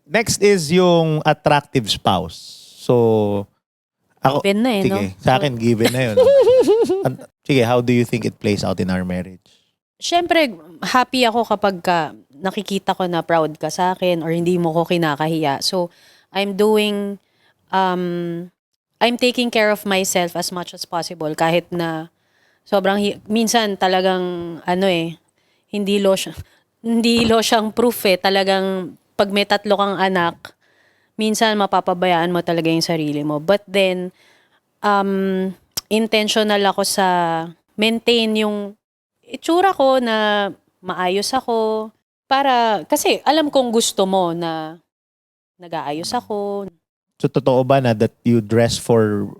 Next is yung attractive spouse. So, ako, Given na eh, sige, no? sa akin, given na yun. Sige, how do you think it plays out in our marriage? Siyempre, happy ako kapag nakikita ko na proud ka sa akin or hindi mo ko kinakahiya. So, I'm taking care of myself as much as possible kahit na sobrang minsan talagang hindi lo siyang proof eh. Talagang pag may 3 kang anak, minsan mapapabayaan mo talaga yung sarili mo. But then intentional ako sa maintain yung itsura ko na maayos ako para kasi alam kong gusto mo na nag-aayos ako. So, totoo ba na that you dress for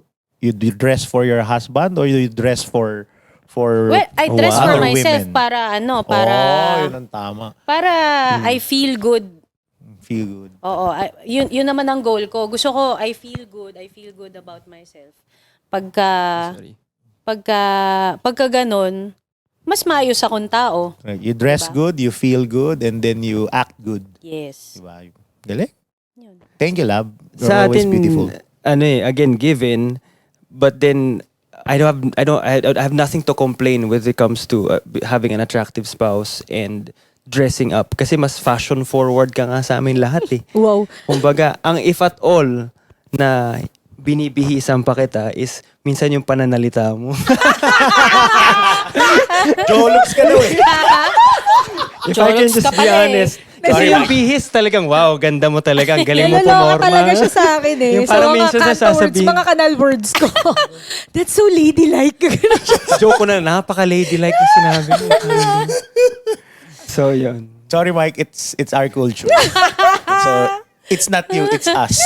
your husband or you dress for Well, I dress for other myself women? para yun ang tama. para I feel good. Feel good. Oo, yun naman ang goal ko. Gusto ko I feel good about myself. Sorry. Pagka ganun, mas maayos akong tao. You dress Diba? good, you feel good, and then you act good. Yes. Diba? Galing. Yun. Thank you, love. You're Sa always atin, beautiful. again, given, but then I have nothing to complain when it comes to having an attractive spouse and dressing up. Kasi mas fashion forward ka nga sa amin lahat eh. Wow. Kumbaga, ang if at all na binibihisan pa kita is minsan yung pananalita mo. Jolux ka daw eh. If I can Jolux just ka be pala eh. honest. Kasi yung bihis talagang, wow, ganda mo talaga. Ang galing mo Naloloka pumorma. talaga siya sa akin eh. Yung So parang mga minsan canto words, sasabihin- mga kanal words ko. That's so ladylike. Joke ko na, napaka-ladylike na sinabi mo. So, yun. Sorry, Mike. It's our culture. So, it's not you, it's us.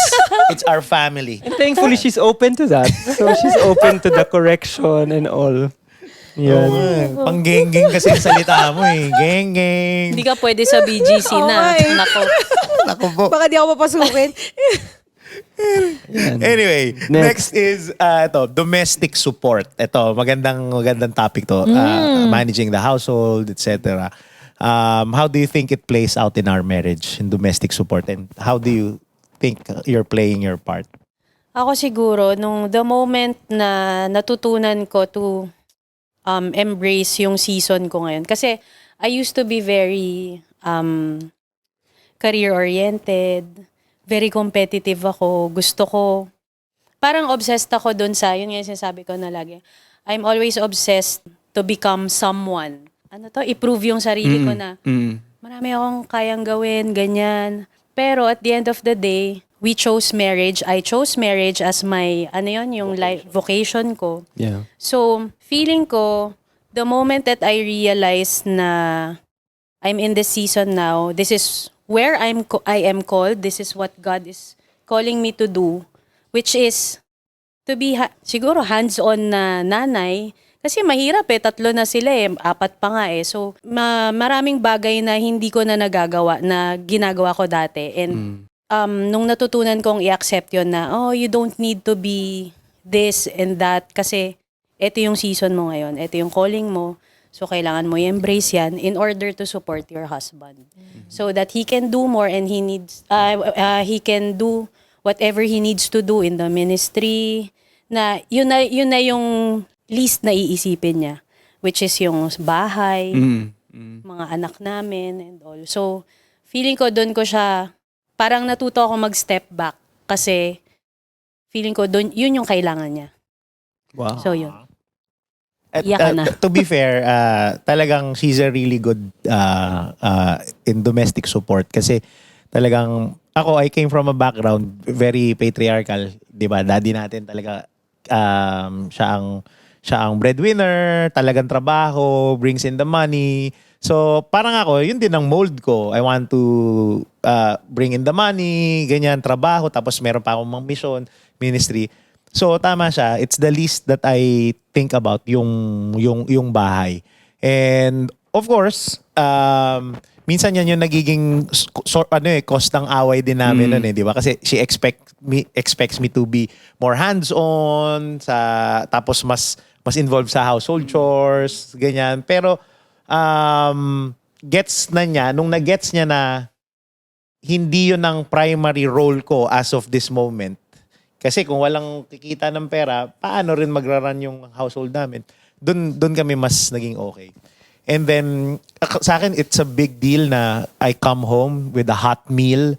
It's our family. And thankfully, she's open to that. So, she's open to the correction and all. Yan. Pang-geng-geng kasi yung salita mo eh. Geng-geng. Hindi ka pwede sa BGC Oo na. nga eh. Nako. Naku po. Baka di ako papasukin. Yan. Anyway, next is domestic support. Ito, magandang topic to. Managing the household, etc. How do you think it plays out in our marriage in domestic support, and how do you think you're playing your part? Ako siguro, the moment na natutunan ko to embrace yung season ko ngayon. Kasi I used to be very career-oriented, very competitive ako. Gusto ko, parang obsessed ako dun sa, yun nga yung sinasabi ko na lagi, I'm always obsessed to become someone. I-prove yung sarili ko na marami akong kayang gawin, ganyan. Pero at the end of the day, we chose marriage. I chose marriage as my, yung life vocation ko. Yeah. So, feeling ko, the moment that I realized na I'm in this season now, this is where I am called, this is what God is calling me to do, which is to be siguro hands-on na nanay. Kasi mahirap 3 na sila 4 pa nga So, maraming bagay na hindi ko na nagagawa, na ginagawa ko dati. And nung natutunan kong i-accept yun na, you don't need to be this and that kasi ito yung season mo ngayon, ito yung calling mo. So, kailangan mo i-embrace yan in order to support your husband. So that he can do more and he can do whatever he needs to do in the ministry. Na yun na yung least na iisipin niya, which is yung bahay, mga anak namin and all. So, feeling ko doon ko siya, parang natuto ako mag-step back kasi feeling ko doon, yun yung kailangan niya. Wow. So, yun. At, Iyak ka na. to be fair, talagang she's a really good in domestic support kasi talagang I came from a background very patriarchal, 'di ba? Daddy natin talaga siya ang breadwinner, talagang trabaho, brings in the money. So, parang ako, yun din ang mold ko. I want to bring in the money, ganyan, trabaho, tapos meron pa akong mission, ministry. So, tama siya. It's the least that I think about yung bahay. And, of course, minsan yan yung nagiging cost ng away din namin nun di ba? Kasi she expects me to be more hands-on, tapos mas involved sa household chores, ganyan. Pero, gets na niya, nung na-gets niya na hindi yun ang primary role ko as of this moment. Kasi kung walang kikita ng pera, paano rin magra-run yung household namin? Doon kami mas naging okay. And then, sa akin, it's a big deal na I come home with a hot meal.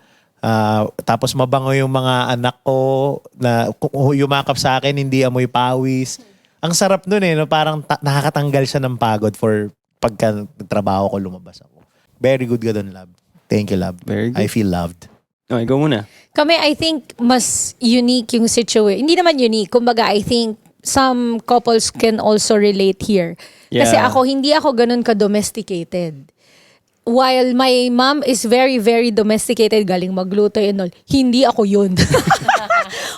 Tapos mabango yung mga anak ko na yumakap sa akin, hindi amoy pawis. Ang sarap nun no? Parang nakakatanggal siya ng pagod for pagka trabaho ko, lumabas ako. Very good ka dun, Lab. Thank you, Lab. Very good. I feel loved. Okay, go muna. Kami, I think, mas unique yung situation. Hindi naman unique. Kumbaga, I think some couples can also relate here. Kasi Yeah. hindi ako ganun ka-domesticated. While my mom is very, very domesticated, galing magluto and all, hindi ako yun.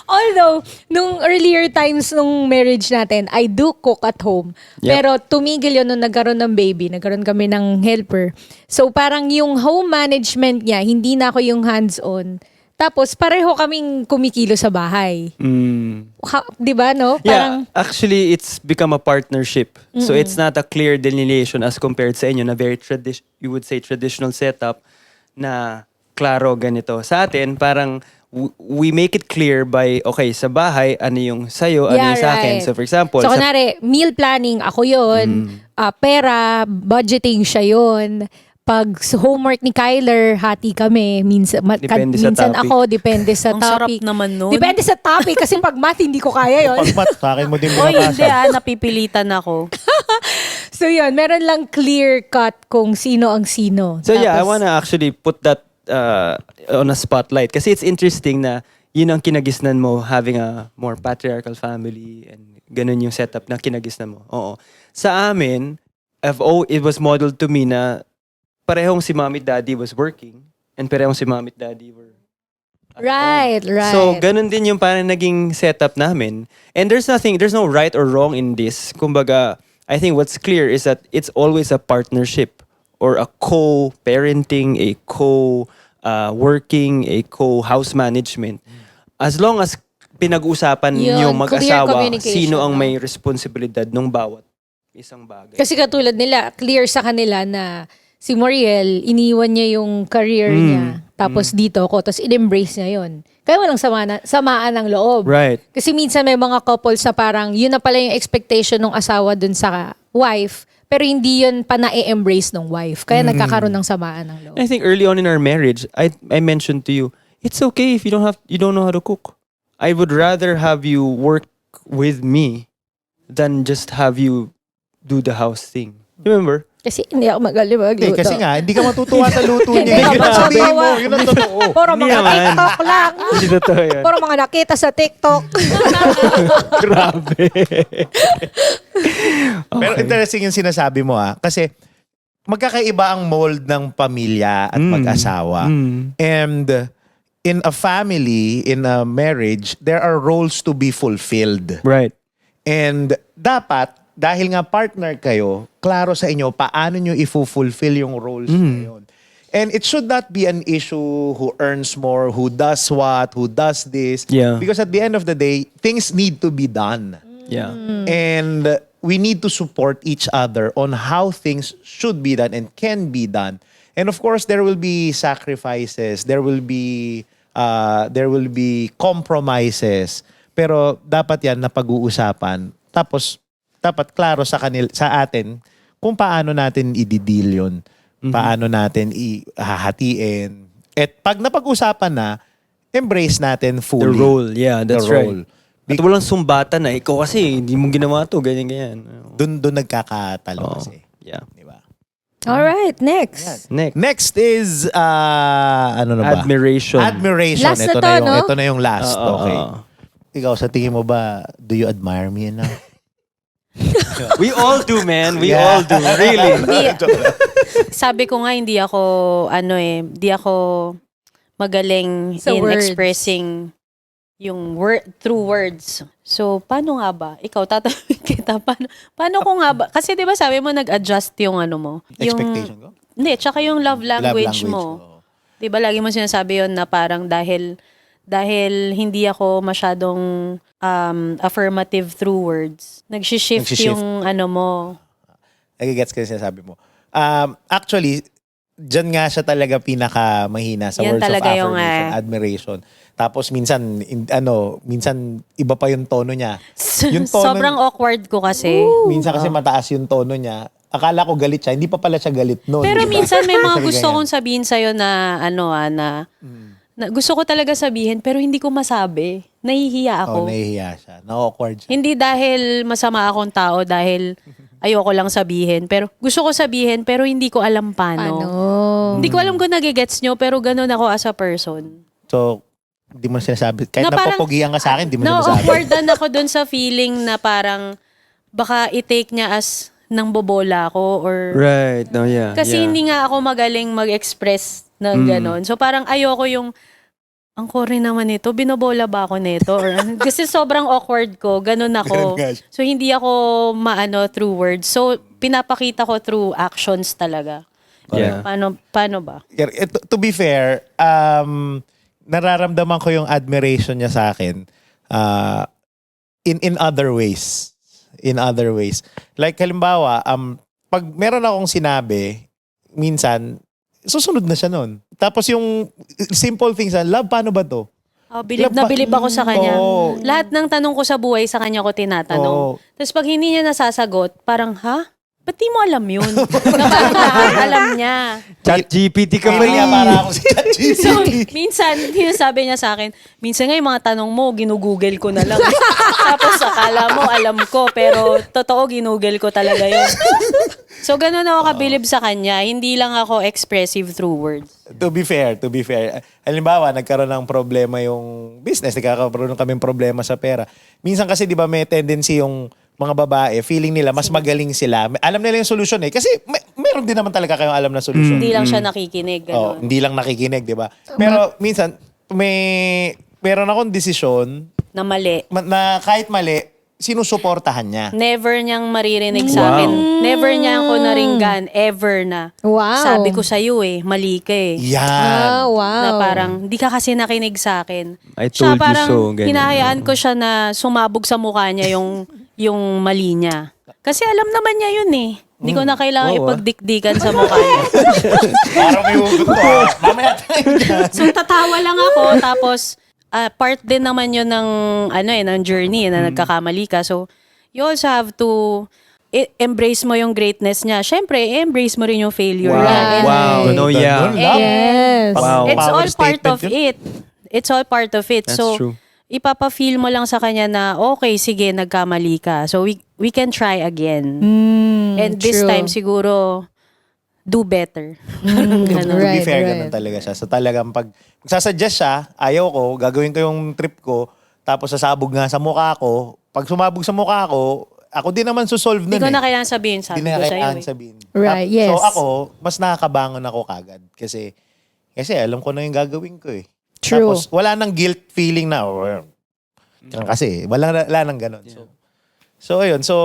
Although, nung earlier times nung marriage natin, I do cook at home. Yep. Pero tumigil yun nung nagkaroon ng baby, nagkaroon kami ng helper. So parang yung home management niya, hindi na ako yung hands-on. Tapos pareho kaming kumikilo sa bahay. Di ba, no? Yeah, actually, it's become a partnership. So it's not a clear delineation as compared sa inyo na very you would say traditional setup na klaro ganito. Sa atin, parang we make it clear by, okay, sa bahay, ano yung sa'yo, ano yung sa akin. right. So for example, So, kunwari, meal planning, ako yun. Pera, budgeting, siya yun. Pag homework ni Kyler, hati kami. Minsan Depende sa minsan topic. ako, depende sa Ang sarap topic. naman nun. Depende sa topic. Kasi pag math, hindi ko kaya yun. Pag sa akin mo din Oy, hindi binabasa. napipilitan ako. So yun, meron lang clear cut kung sino ang sino. So yeah, I Tapos, wanna actually put that on a spotlight. Kasi it's interesting na yun ang kinagisnan mo having a more patriarchal family and ganun yung setup na kinagisnan mo. Oo. Sa amin, it was modeled to me na parehong si mommy daddy was working and parehong si mommy daddy were at home. Right. So, ganun din yung parang naging setup namin. And there's no right or wrong in this. Kumbaga, I think what's clear is that it's always a partnership or a co-parenting, a co-working, a co-house management. As long as pinag-usapan Yun, yung clear mag-asawa, communication, sino ang no? may responsibilidad ng bawat isang bagay. Kasi katulad nila, clear sa kanila na si Moriel, iniwan niya yung career niya. Tapos dito ako, tapos in-embrace niya yun. Kaya walang samaan ng loob. Right. Kasi minsan may mga couples na parang yun na pala yung expectation ng asawa dun sa wife, pero hindi yun pa na-embrace ng wife. Kaya nagkakaroon ng samaan ng loob. I think early on in our marriage, I mentioned to you, it's okay if you don't know how to cook. I would rather have you work with me than just have you do the house thing. Remember? Kasi hindi ako magaling magluto. Hindi, kasi nga, hindi ka matutuwa sa luto Hindi niya. ka Yun ang sabihin mo, matutuwa. yun ang totoo. Puro Hindi mga naman. TikTok lang. Hindi totoo yun. Puro mga nakita sa TikTok. Grabe. Pero interesting yung sinasabi mo kasi magkakaiba ang mold ng pamilya at mag-asawa. And in a family, in a marriage, there are roles to be fulfilled. Right. And dapat, dahil nga partner kayo, klaro sa inyo paano nyo i-fulfill yung roles na yun. And it should not be an issue who earns more, who does what, who does this. Yeah. Because at the end of the day, things need to be done. Yeah. And we need to support each other on how things should be done and can be done. And of course, there will be sacrifices, there will be compromises. Pero dapat yan na pag-uusapan. Tapos dapat klaro sa atin kung paano natin i-deal yun. Paano natin ihahatiin. At pag napag-usapan na, embrace natin fully. The role. Yeah, that's The role. right. At walang sumbatan na, ikaw kasi, hindi mo ginawa to, ganyan. Doon nagkakatalo kasi. Yeah. Diba? Alright, next. Next. Next is, ano na ba? Admiration. Admiration. Last na ito, to, no? ito na yung last. Oo, Okay. oo. Ikaw, sa tingin mo ba, do you admire me enough? We all do, man. We Yeah. all do. Really. Sabi ko nga, hindi ako magaling Sa in words. expressing yung through words. So, paano nga ba? Ikaw, tatanungin kita, paano ko nga ba? Kasi di ba sabi mo, nag-adjust yung ano mo. Yung, Expectation ko? Hindi, tsaka yung love language mo. oo. Di ba lagi mo sinasabi yun na parang dahil hindi ako masyadong affirmative through words, nagsishift Nagsishift. yung ano mo. Nagigets ko yung sinasabi mo. Actually, dyan nga siya talaga pinaka mahina sa Yan words of talaga yung, affirmation, admiration. Tapos minsan, minsan iba pa yung tono niya. Yung tono- Sobrang awkward ko kasi. Minsan kasi mataas yung tono niya. Akala ko galit siya, hindi pa pala siya galit noon. Pero diba? minsan may mga Sabi gusto ganyan. kong sabihin sa'yo na na gusto ko talaga sabihin pero hindi ko masabi. Nahihiya ako. Oh, nahihiya siya. Na-awkward siya. Hindi dahil masama akong tao, dahil ayoko lang sabihin. Pero gusto ko sabihin pero hindi ko alam paano. Hindi ko alam kung nagigets nyo pero ganun ako as a person. So, hindi mo na sinasabi. Kahit Na parang- napapugian ka sa akin, hindi mo na sinasabi. Na-awkwardan ako dun sa feeling na parang baka i-take niya as nang bobola ako or... Right. No, yeah. Kasi yeah. hindi nga ako magaling mag-express ng ganon. So parang ayoko yung, ang kore naman ito, binobola ba ako nito? Or, kasi sobrang awkward ko, ganon ako. Ganun, guys. So hindi ako maano through words. So pinapakita ko through actions talaga. Yeah. Paano ba? To be fair, nararamdaman ko yung admiration niya sa akin in other ways. In other ways. Like halimbawa, pag meron akong sinabi, minsan, susunod na siya nun. Tapos yung simple things, love, paano ba to? Oh, bilib na bilib ako sa kanya. Oo. Lahat ng tanong ko sa buhay, sa kanya ko tinatanong. Oo. Tapos pag hindi niya nasasagot, parang, ha? Ba't di mo alam yun? Na parang alam niya. Chat GPT ka pa Kaya para ako si ChatGPT. So, minsan, sinasabi niya sa akin, minsan nga yung mga tanong mo, ginugoogle ko na lang. Tapos akala mo, alam ko, pero totoo, ginugol ko talaga yun. So, ganun ako kabilib sa kanya. Hindi lang ako expressive through words. To be fair. Halimbawa, nagkaroon ng problema yung business, nagkakaroon kami problema sa pera. Minsan kasi, di ba, may tendency yung mga babae, feeling nila, mas magaling sila. Alam nila yung solusyon eh. Kasi meron din naman talaga kayong alam na solusyon. Hindi lang siya nakikinig. Oh, Ganun. hindi lang nakikinig, di ba? Pero minsan, meron akong desisyon Na mali. na kahit mali, sinusuportahan niya. Never niyang maririnig sa akin. Never niya ako naringgan. Ever na. Wow. Sabi ko sa'yo mali ka eh. Yan. Wow. Na parang, di ka kasi nakinig sa akin. I Siya told you parang, so, ganyan. hinahayaan ko siya na sumabog sa mukha niya yung mali niya. Kasi alam naman niya yun eh. Hindi ko na kailangan Oo, ipagdikdikan sa mukha niya. Parang may hugot ko. Mamaya tayo dyan. So tatawa lang ako tapos part din naman yun ng ng journey na nagkakamali ka. So you also have to embrace mo yung greatness niya. Syempre, embrace mo rin yung failure. Wow. niya. And Wow. No, yeah. Yes. Wow. It's Power all part statement of yun. it. It's all part of it. That's So true. ipapa-feel mo lang sa kanya na okay, sige, nagkamali ka. So we can try again. And this true. time siguro do better. Mm, Ganun. To be right, fair, right. ganun talaga siya. So talagang pag sasuggest siya, ayaw ko, gagawin ko yung trip ko, tapos sasabog nga sa mukha ko. Pag sumabog sa mukha ko, ako din naman susolve nun Hindi ko eh. na kailangan sabihin, sabi Hindi na ko sa'yo kailangan eh. sabihin. Right, yes. So ako, mas nakakabangon ako kagad. Kasi alam ko na yung gagawin ko eh. True. Tapos wala nang guilt feeling na. Kasi wala nang ganun. So ayun. So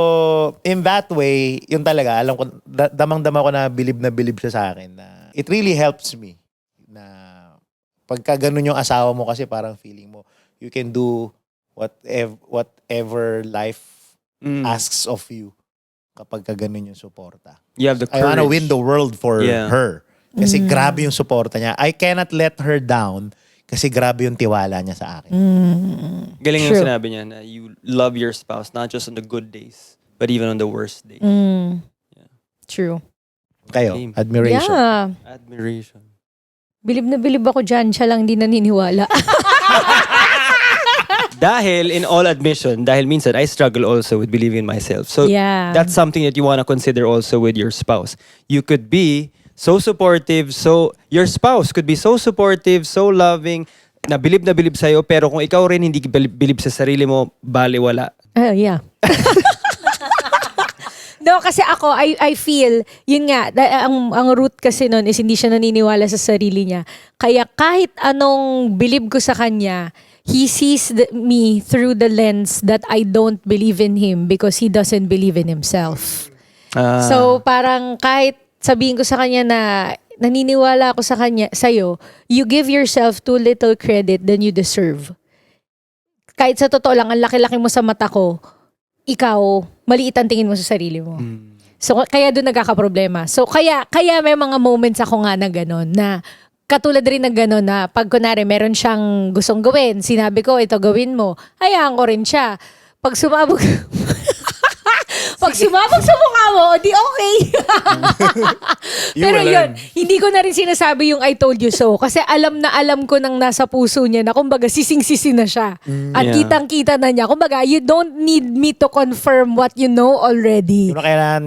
in that way, yun talaga, alam ko, damang-dama ko na bilib siya sa akin. Na it really helps me. Na pagka ganun yung asawa mo kasi parang feeling mo, you can do whatever life asks of you kapag ka ganun yung suporta. You have the I wanna courage. win the world for Yeah. her. Kasi grabe yung suporta niya. I cannot let her down kasi grabe yung tiwala niya sa akin. Galing True. yung sinabi niya na you love your spouse not just on the good days, but even on the worst days. True. Kayo, Same. admiration. Yeah. Admiration. Bilib na bilib ako dyan. Siya lang di naniniwala. Dahil, in all admission, dahil minsan, I struggle also with believing in myself. So, Yeah. that's something that you want to consider also with your spouse. You could be so supportive, your spouse could be so supportive, so loving, na bilib sa'yo, pero kung ikaw rin hindi bilib sa sarili mo, baliwala. Yeah. No, kasi ako, I feel, yun nga, ang root kasi nun is hindi siya naniniwala sa sarili niya. Kaya kahit anong bilib ko sa kanya, he sees me through the lens that I don't believe in him because he doesn't believe in himself. So parang kahit sabihin ko sa kanya na naniniwala ako sa kanya, sa'yo, you give yourself too little credit than you deserve. Kahit sa totoo lang, ang laki-laki mo sa mata ko, ikaw, maliit ang tingin mo sa sarili mo. So, kaya doon nagkakaproblema. So, kaya may mga moments ako nga na gano'n, na katulad rin ng gano'n na pag kunwari meron siyang gustong gawin, sinabi ko, ito gawin mo, hayaan ko rin siya. Pag sumabog, pag sumabog sa mukha mo, di okay. Pero will yun, learn. hindi ko na rin sinasabi yung I told you so. Kasi alam na alam ko nang nasa puso niya na kumbaga sising-sisi na siya. At Yeah. kitang-kita na niya. Kumbaga, you don't need me to confirm what you know already. Yung na kailangan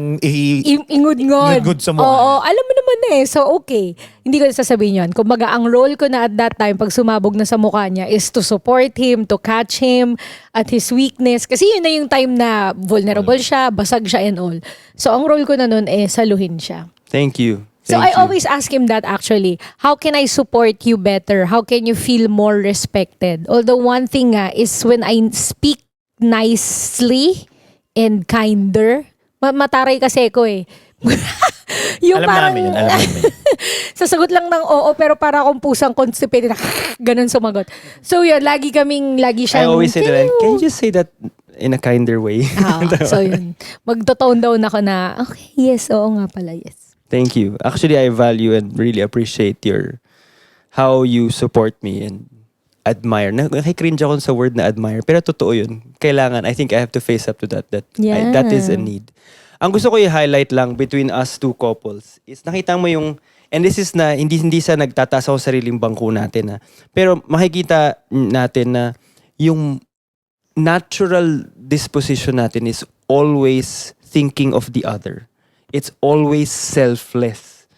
Ingud-ngod. ingud sa mukha. Oo, alam mo naman eh. So, okay. Hindi ko na sasabihin yun. Kumbaga, ang role ko na at that time, pag sumabog na sa mukha niya, is to support him, to catch him at his weakness. Kasi yun na yung time na vulnerable siya, basag siya and all. So, ang role ko na nun eh, saluhin siya. Thank you. So, Thank I you. always ask him that actually. How can I support you better? How can you feel more respected? Although one thing nga is when I speak nicely and kinder, mataray kasi ko eh. Yung Alam parang, namin yun, alam namin yun. sasagot lang ng oo, pero para akong pusang constipated. Ganun sumagot. So yun, lagi I siyang, always say that, can you just say that in a kinder way? So yun, magtotone down ako na, okay, yes, oo nga pala, yes. Thank you. Actually, I value and really appreciate how you support me and admire. Nakikringe ako sa word na admire, pero totoo yun. Kailangan, I think I have to face up to that. That is a need. Ang gusto ko i-highlight lang between us two couples is nakita mo yung, and this is na, hindi sa nagtataas ako sa sariling bangko natin. Pero makikita natin na yung natural disposition natin is always thinking of the other. It's always selfless.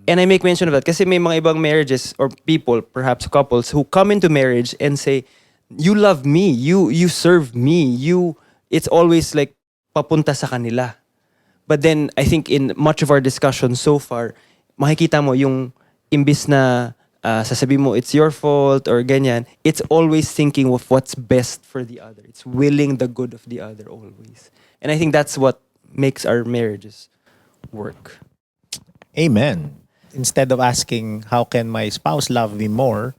And I make mention of that kasi may mga ibang marriages or people, perhaps couples, who come into marriage and say, you love me, you serve me, it's always like papunta sa kanila. But then, I think in much of our discussion so far, makikita mo yung imbis na sasabihin mo, it's your fault or ganyan, it's always thinking of what's best for the other. It's willing the good of the other always. And I think that's what makes our marriages work. Amen. Instead of asking, how can my spouse love me more?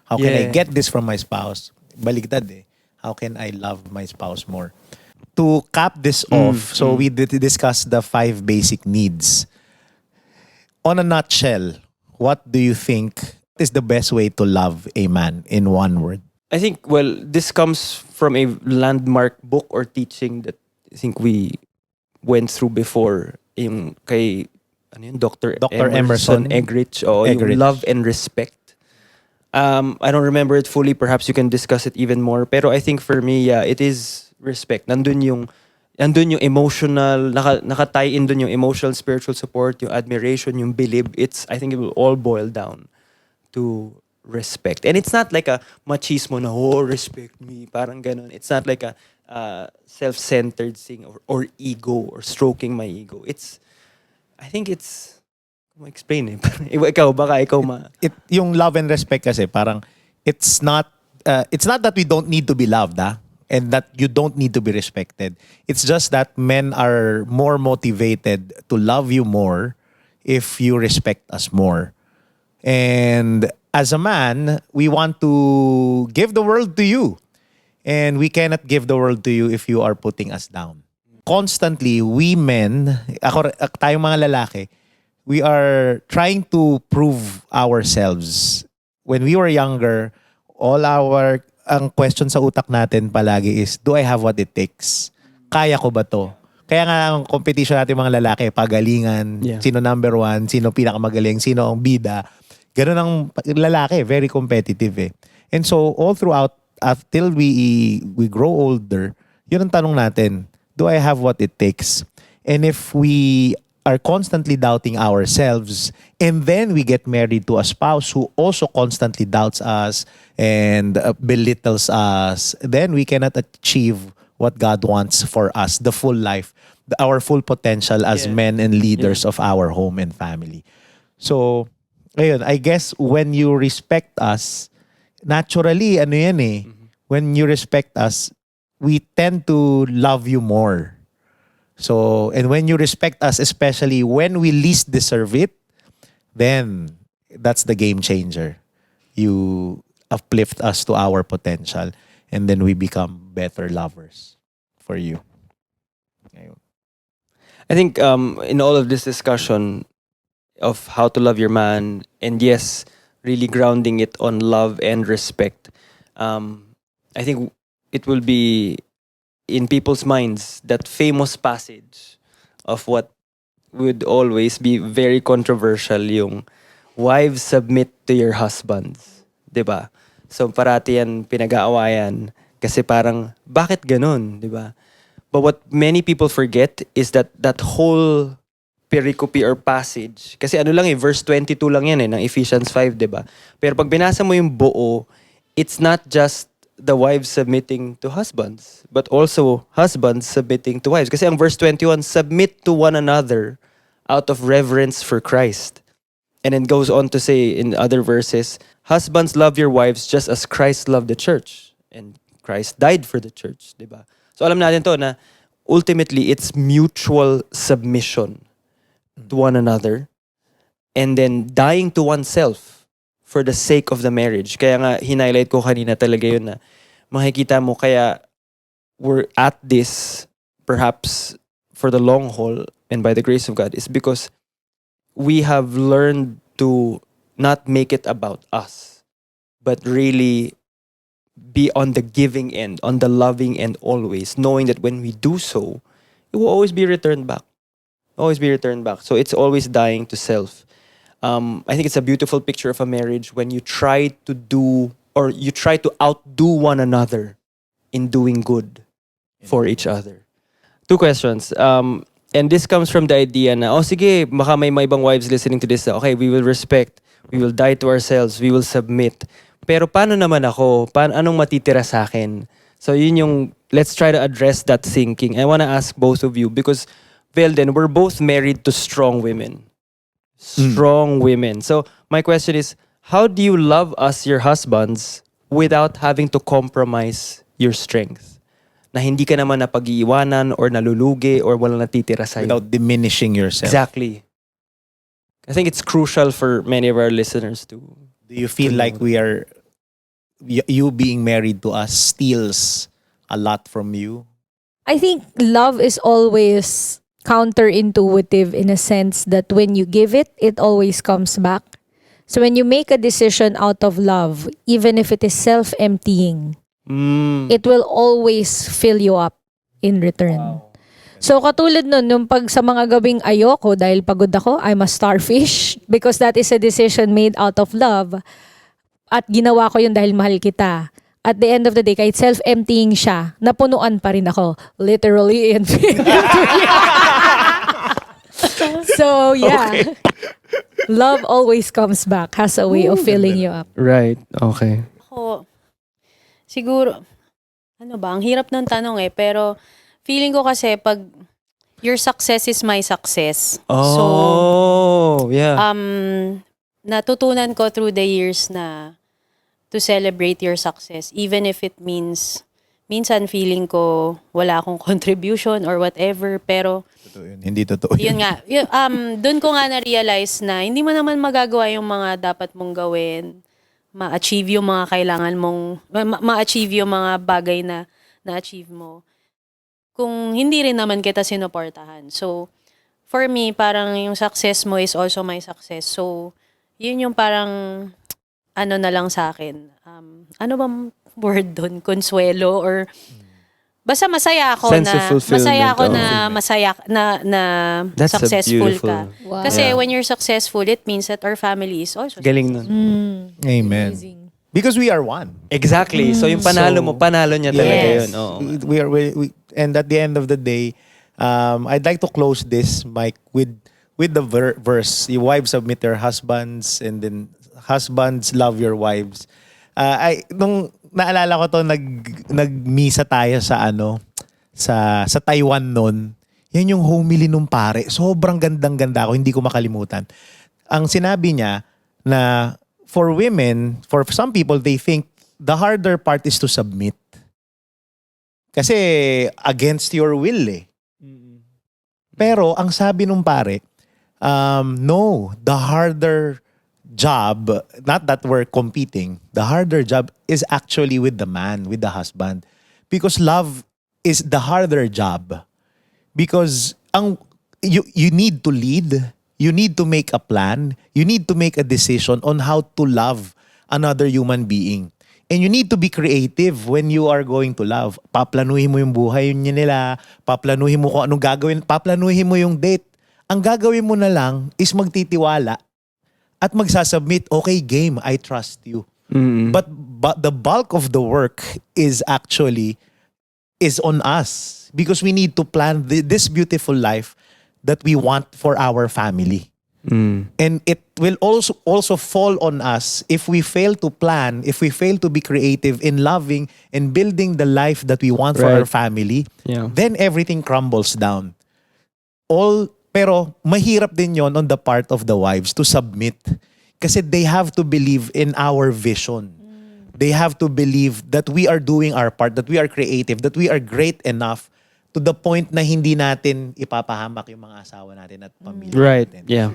How can I Yeah. get this from my spouse? Baligtad eh. How can I love my spouse more? To cap this off, so we discuss the 5 basic needs. On a nutshell, what do you think is the best way to love a man in one word? I think, well, this comes from a landmark book or teaching that I think we went through before, yung kay Dr. Emerson Emerson Eggerichs. Yung Eggerichs. Love and Respect. I don't remember it fully. Perhaps you can discuss it even more. Pero I think for me, yeah, it is respect. Nandun yung andun yung emotional, naka-tie in dun yung emotional, spiritual support, yung admiration, yung belief. I think it will all boil down to respect. And it's not like a machismo na, oh, respect me, parang ganun. It's not like a self-centered thing or ego or stroking my ego. I think it's, explain eh. Ikaw, baka ikaw Yung love and respect kasi parang it's not that we don't need to be loved, and that you don't need to be respected. It's just that men are more motivated to love you more if you respect us more. And as a man, we want to give the world to you. And we cannot give the world to you if you are putting us down. Constantly, we men, tayong mga lalaki, we are trying to prove ourselves. When we were younger, ang question sa utak natin palagi is, do I have what it takes? Kaya ko ba to? Kaya nga ang competition natin mga lalaki, pagalingan, sino number one, sino pinakamagaling, sino ang bida. Ganun ang lalaki, very competitive eh. And so all throughout, until we grow older, yun ang tanong natin, do I have what it takes? And if we are constantly doubting ourselves, and then we get married to a spouse who also constantly doubts us and belittles us, then we cannot achieve what God wants for us, the full life, our full potential as men and leaders of our home and family. So, ayun, I guess when you respect us, naturally, when you respect us, we tend to love you more. So, and when you respect us, especially when we least deserve it, then that's the game changer. You uplift us to our potential, and then we become better lovers for you. Ayun. I think in all of this discussion of how to love your man, and yes, really grounding it on love and respect, I think it will be in people's minds that famous passage of what would always be very controversial, yung wives submit to your husbands. 'Di ba? So parati yan pinag-aawayan kasi parang bakit ganun, 'di ba? But what many people forget is that whole pericope or passage, kasi ano lang verse 22 lang yan ng Ephesians 5, 'di ba? Pero pag binasa mo yung buo, it's not just the wives submitting to husbands, but also husbands submitting to wives. Kasi ang verse 21, submit to one another out of reverence for Christ. And then goes on to say in other verses, husbands, love your wives just as Christ loved the church. And Christ died for the church, di ba? So alam natin to na ultimately it's mutual submission to one another and then dying to oneself for the sake of the marriage. Kaya nga, hinighlight ko kanina talaga yun na makikita mo kaya we're at this perhaps for the long haul and by the grace of God is because we have learned to not make it about us, but really be on the giving end, on the loving end always, knowing that when we do so, it will always be returned back. Always be returned back. So it's always dying to self. I think it's a beautiful picture of a marriage when you try to do or you try to outdo one another in doing good for each other. 2 questions. And this comes from the idea na, sige, baka may ibang wives listening to this. Okay, we will respect. We will die to ourselves. We will submit. Pero paano naman ako? Anong matitira sa akin? So yun yung, let's try to address that thinking. I want to ask both of you because, Velden, we're both married to strong women. Strong women. So my question is, how do you love us, your husbands, without having to compromise your strength? Na hindi ka naman napag-iiwanan or nalulugi or walang natitira sa'yo. Without diminishing yourself. Exactly. I think it's crucial for many of our listeners to. Do you feel like you being married to us steals a lot from you? I think love is always counterintuitive in a sense that when you give it, it always comes back. So when you make a decision out of love, even if it is self-emptying, it will always fill you up in return. Wow. So katulad nun, yung pag sa mga gabing ayoko dahil pagod ako, I'm a starfish because that is a decision made out of love at ginawa ko yun dahil mahal kita. at the end of the day, kahit self-emptying siya, napunuan pa rin ako. Literally and figuratively. So, yeah. Love always comes back, has a way of filling you up. Right. Okay. Ako, siguro, ano ba, ang hirap ng tanong pero feeling ko kasi pag your success is my success. So, Oh, yeah. natutunan ko through the years na to celebrate your success, even if it means, minsan feeling ko wala akong contribution or whatever, pero Totoo yun. Hindi totoo yun nga, doon ko nga na-realize na hindi mo naman magagawa yung mga dapat mong gawin, ma-achieve yung mga kailangan mong, ma-achieve yung mga bagay na na-achieve mo, kung hindi rin naman kita sinuportahan. So, for me, parang yung success mo is also my success. So, yun yung parang, ano na lang sa akin. Ano bang word doon? Consuelo or basta masaya ako Sense na of fulfillment, masaya ako oh. na masaya na That's a successful beautiful- ka. Wow. Kasi Yeah. when you're successful, it means that our family is also Galing nun. Amen. Amazing. Because we are one. Exactly. So yung panalo mo, panalo niya talaga Yes. yun. Oo. And at the end of the day, I'd like to close this, Mike, with the verse. You wives submit their husbands, and then husbands love your wives. Nung naalala ko to, nagmisa tayo sa Taiwan noon. Yan yung homily nung pare. Sobrang gandang-ganda ako, hindi ko makalimutan. Ang sinabi niya na for women, for some people, they think the harder part is to submit. Kasi against your will Pero ang sabi nung pare, no, the harder job, not that we're competing, the harder job is actually with the man, with the husband. Because love is the harder job. Because you need to lead, you need to make a plan, you need to make a decision on how to love another human being. And you need to be creative when you are going to love. Paplanuhin mo yung buhay nila, paplanuhin mo kung anong gagawin, paplanuhin mo yung date. Ang gagawin mo na lang is magtitiwala at magsasubmit, okay, game, I trust you. But the bulk of the work is on us because we need to plan this beautiful life that we want for our family. And it will also fall on us if we fail to plan, if we fail to be creative in loving and building the life that we want for Right. our family, Yeah. then everything crumbles down. Pero mahirap din yon on the part of the wives to submit. Kasi they have to believe in our vision. They have to believe that we are doing our part, that we are creative, that we are great enough to the point na hindi natin ipapahamak yung mga asawa natin at pamilya Right. natin. Yeah.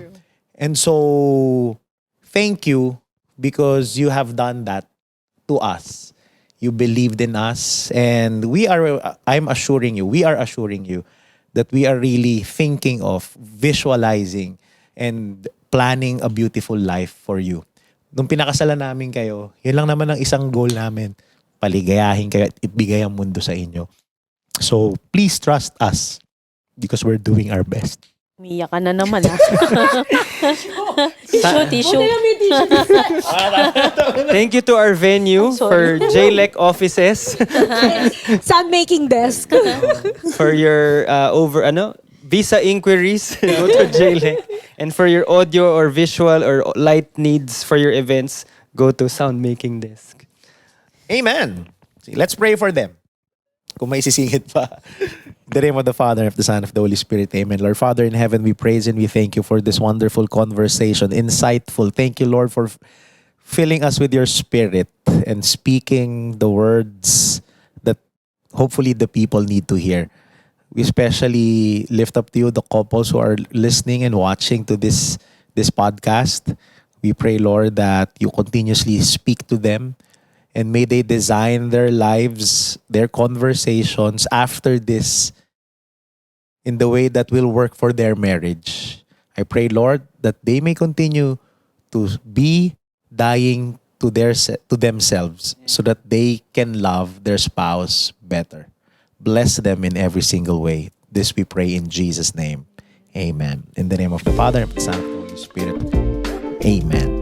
And so, thank you because you have done that to us. You believed in us, and we are assuring you that we are really thinking of, visualizing, and planning a beautiful life for you. Nung pinakasalan namin kayo, yun lang naman ang isang goal namin. Paligayahin kayo at ibigay ang mundo sa inyo. So, please trust us because we're doing our best. umiyak ka na naman tissue. Thank you to our venue for JLEC offices Sound making desk. for your visa inquiries. Go to JLEC. And for your audio or visual or light needs for your events, go to Sound Making Desk. Amen. Let's pray for them. Kung may sisingit pa. In the name of the Father, of the Son, of the Holy Spirit. Amen. Lord Father in heaven, we praise and we thank you for this wonderful conversation. Insightful. Thank you, Lord, for filling us with your spirit and speaking the words that hopefully the people need to hear. We especially lift up to you the couples who are listening and watching to this podcast. We pray, Lord, that you continuously speak to them. And may they design their lives, their conversations after this in the way that will work for their marriage. I pray, Lord, that they may continue to be dying to themselves so that they can love their spouse better. Bless them in every single way. This we pray in Jesus' name. Amen. In the name of the Father, and of the Son, and of the Holy Spirit. Amen.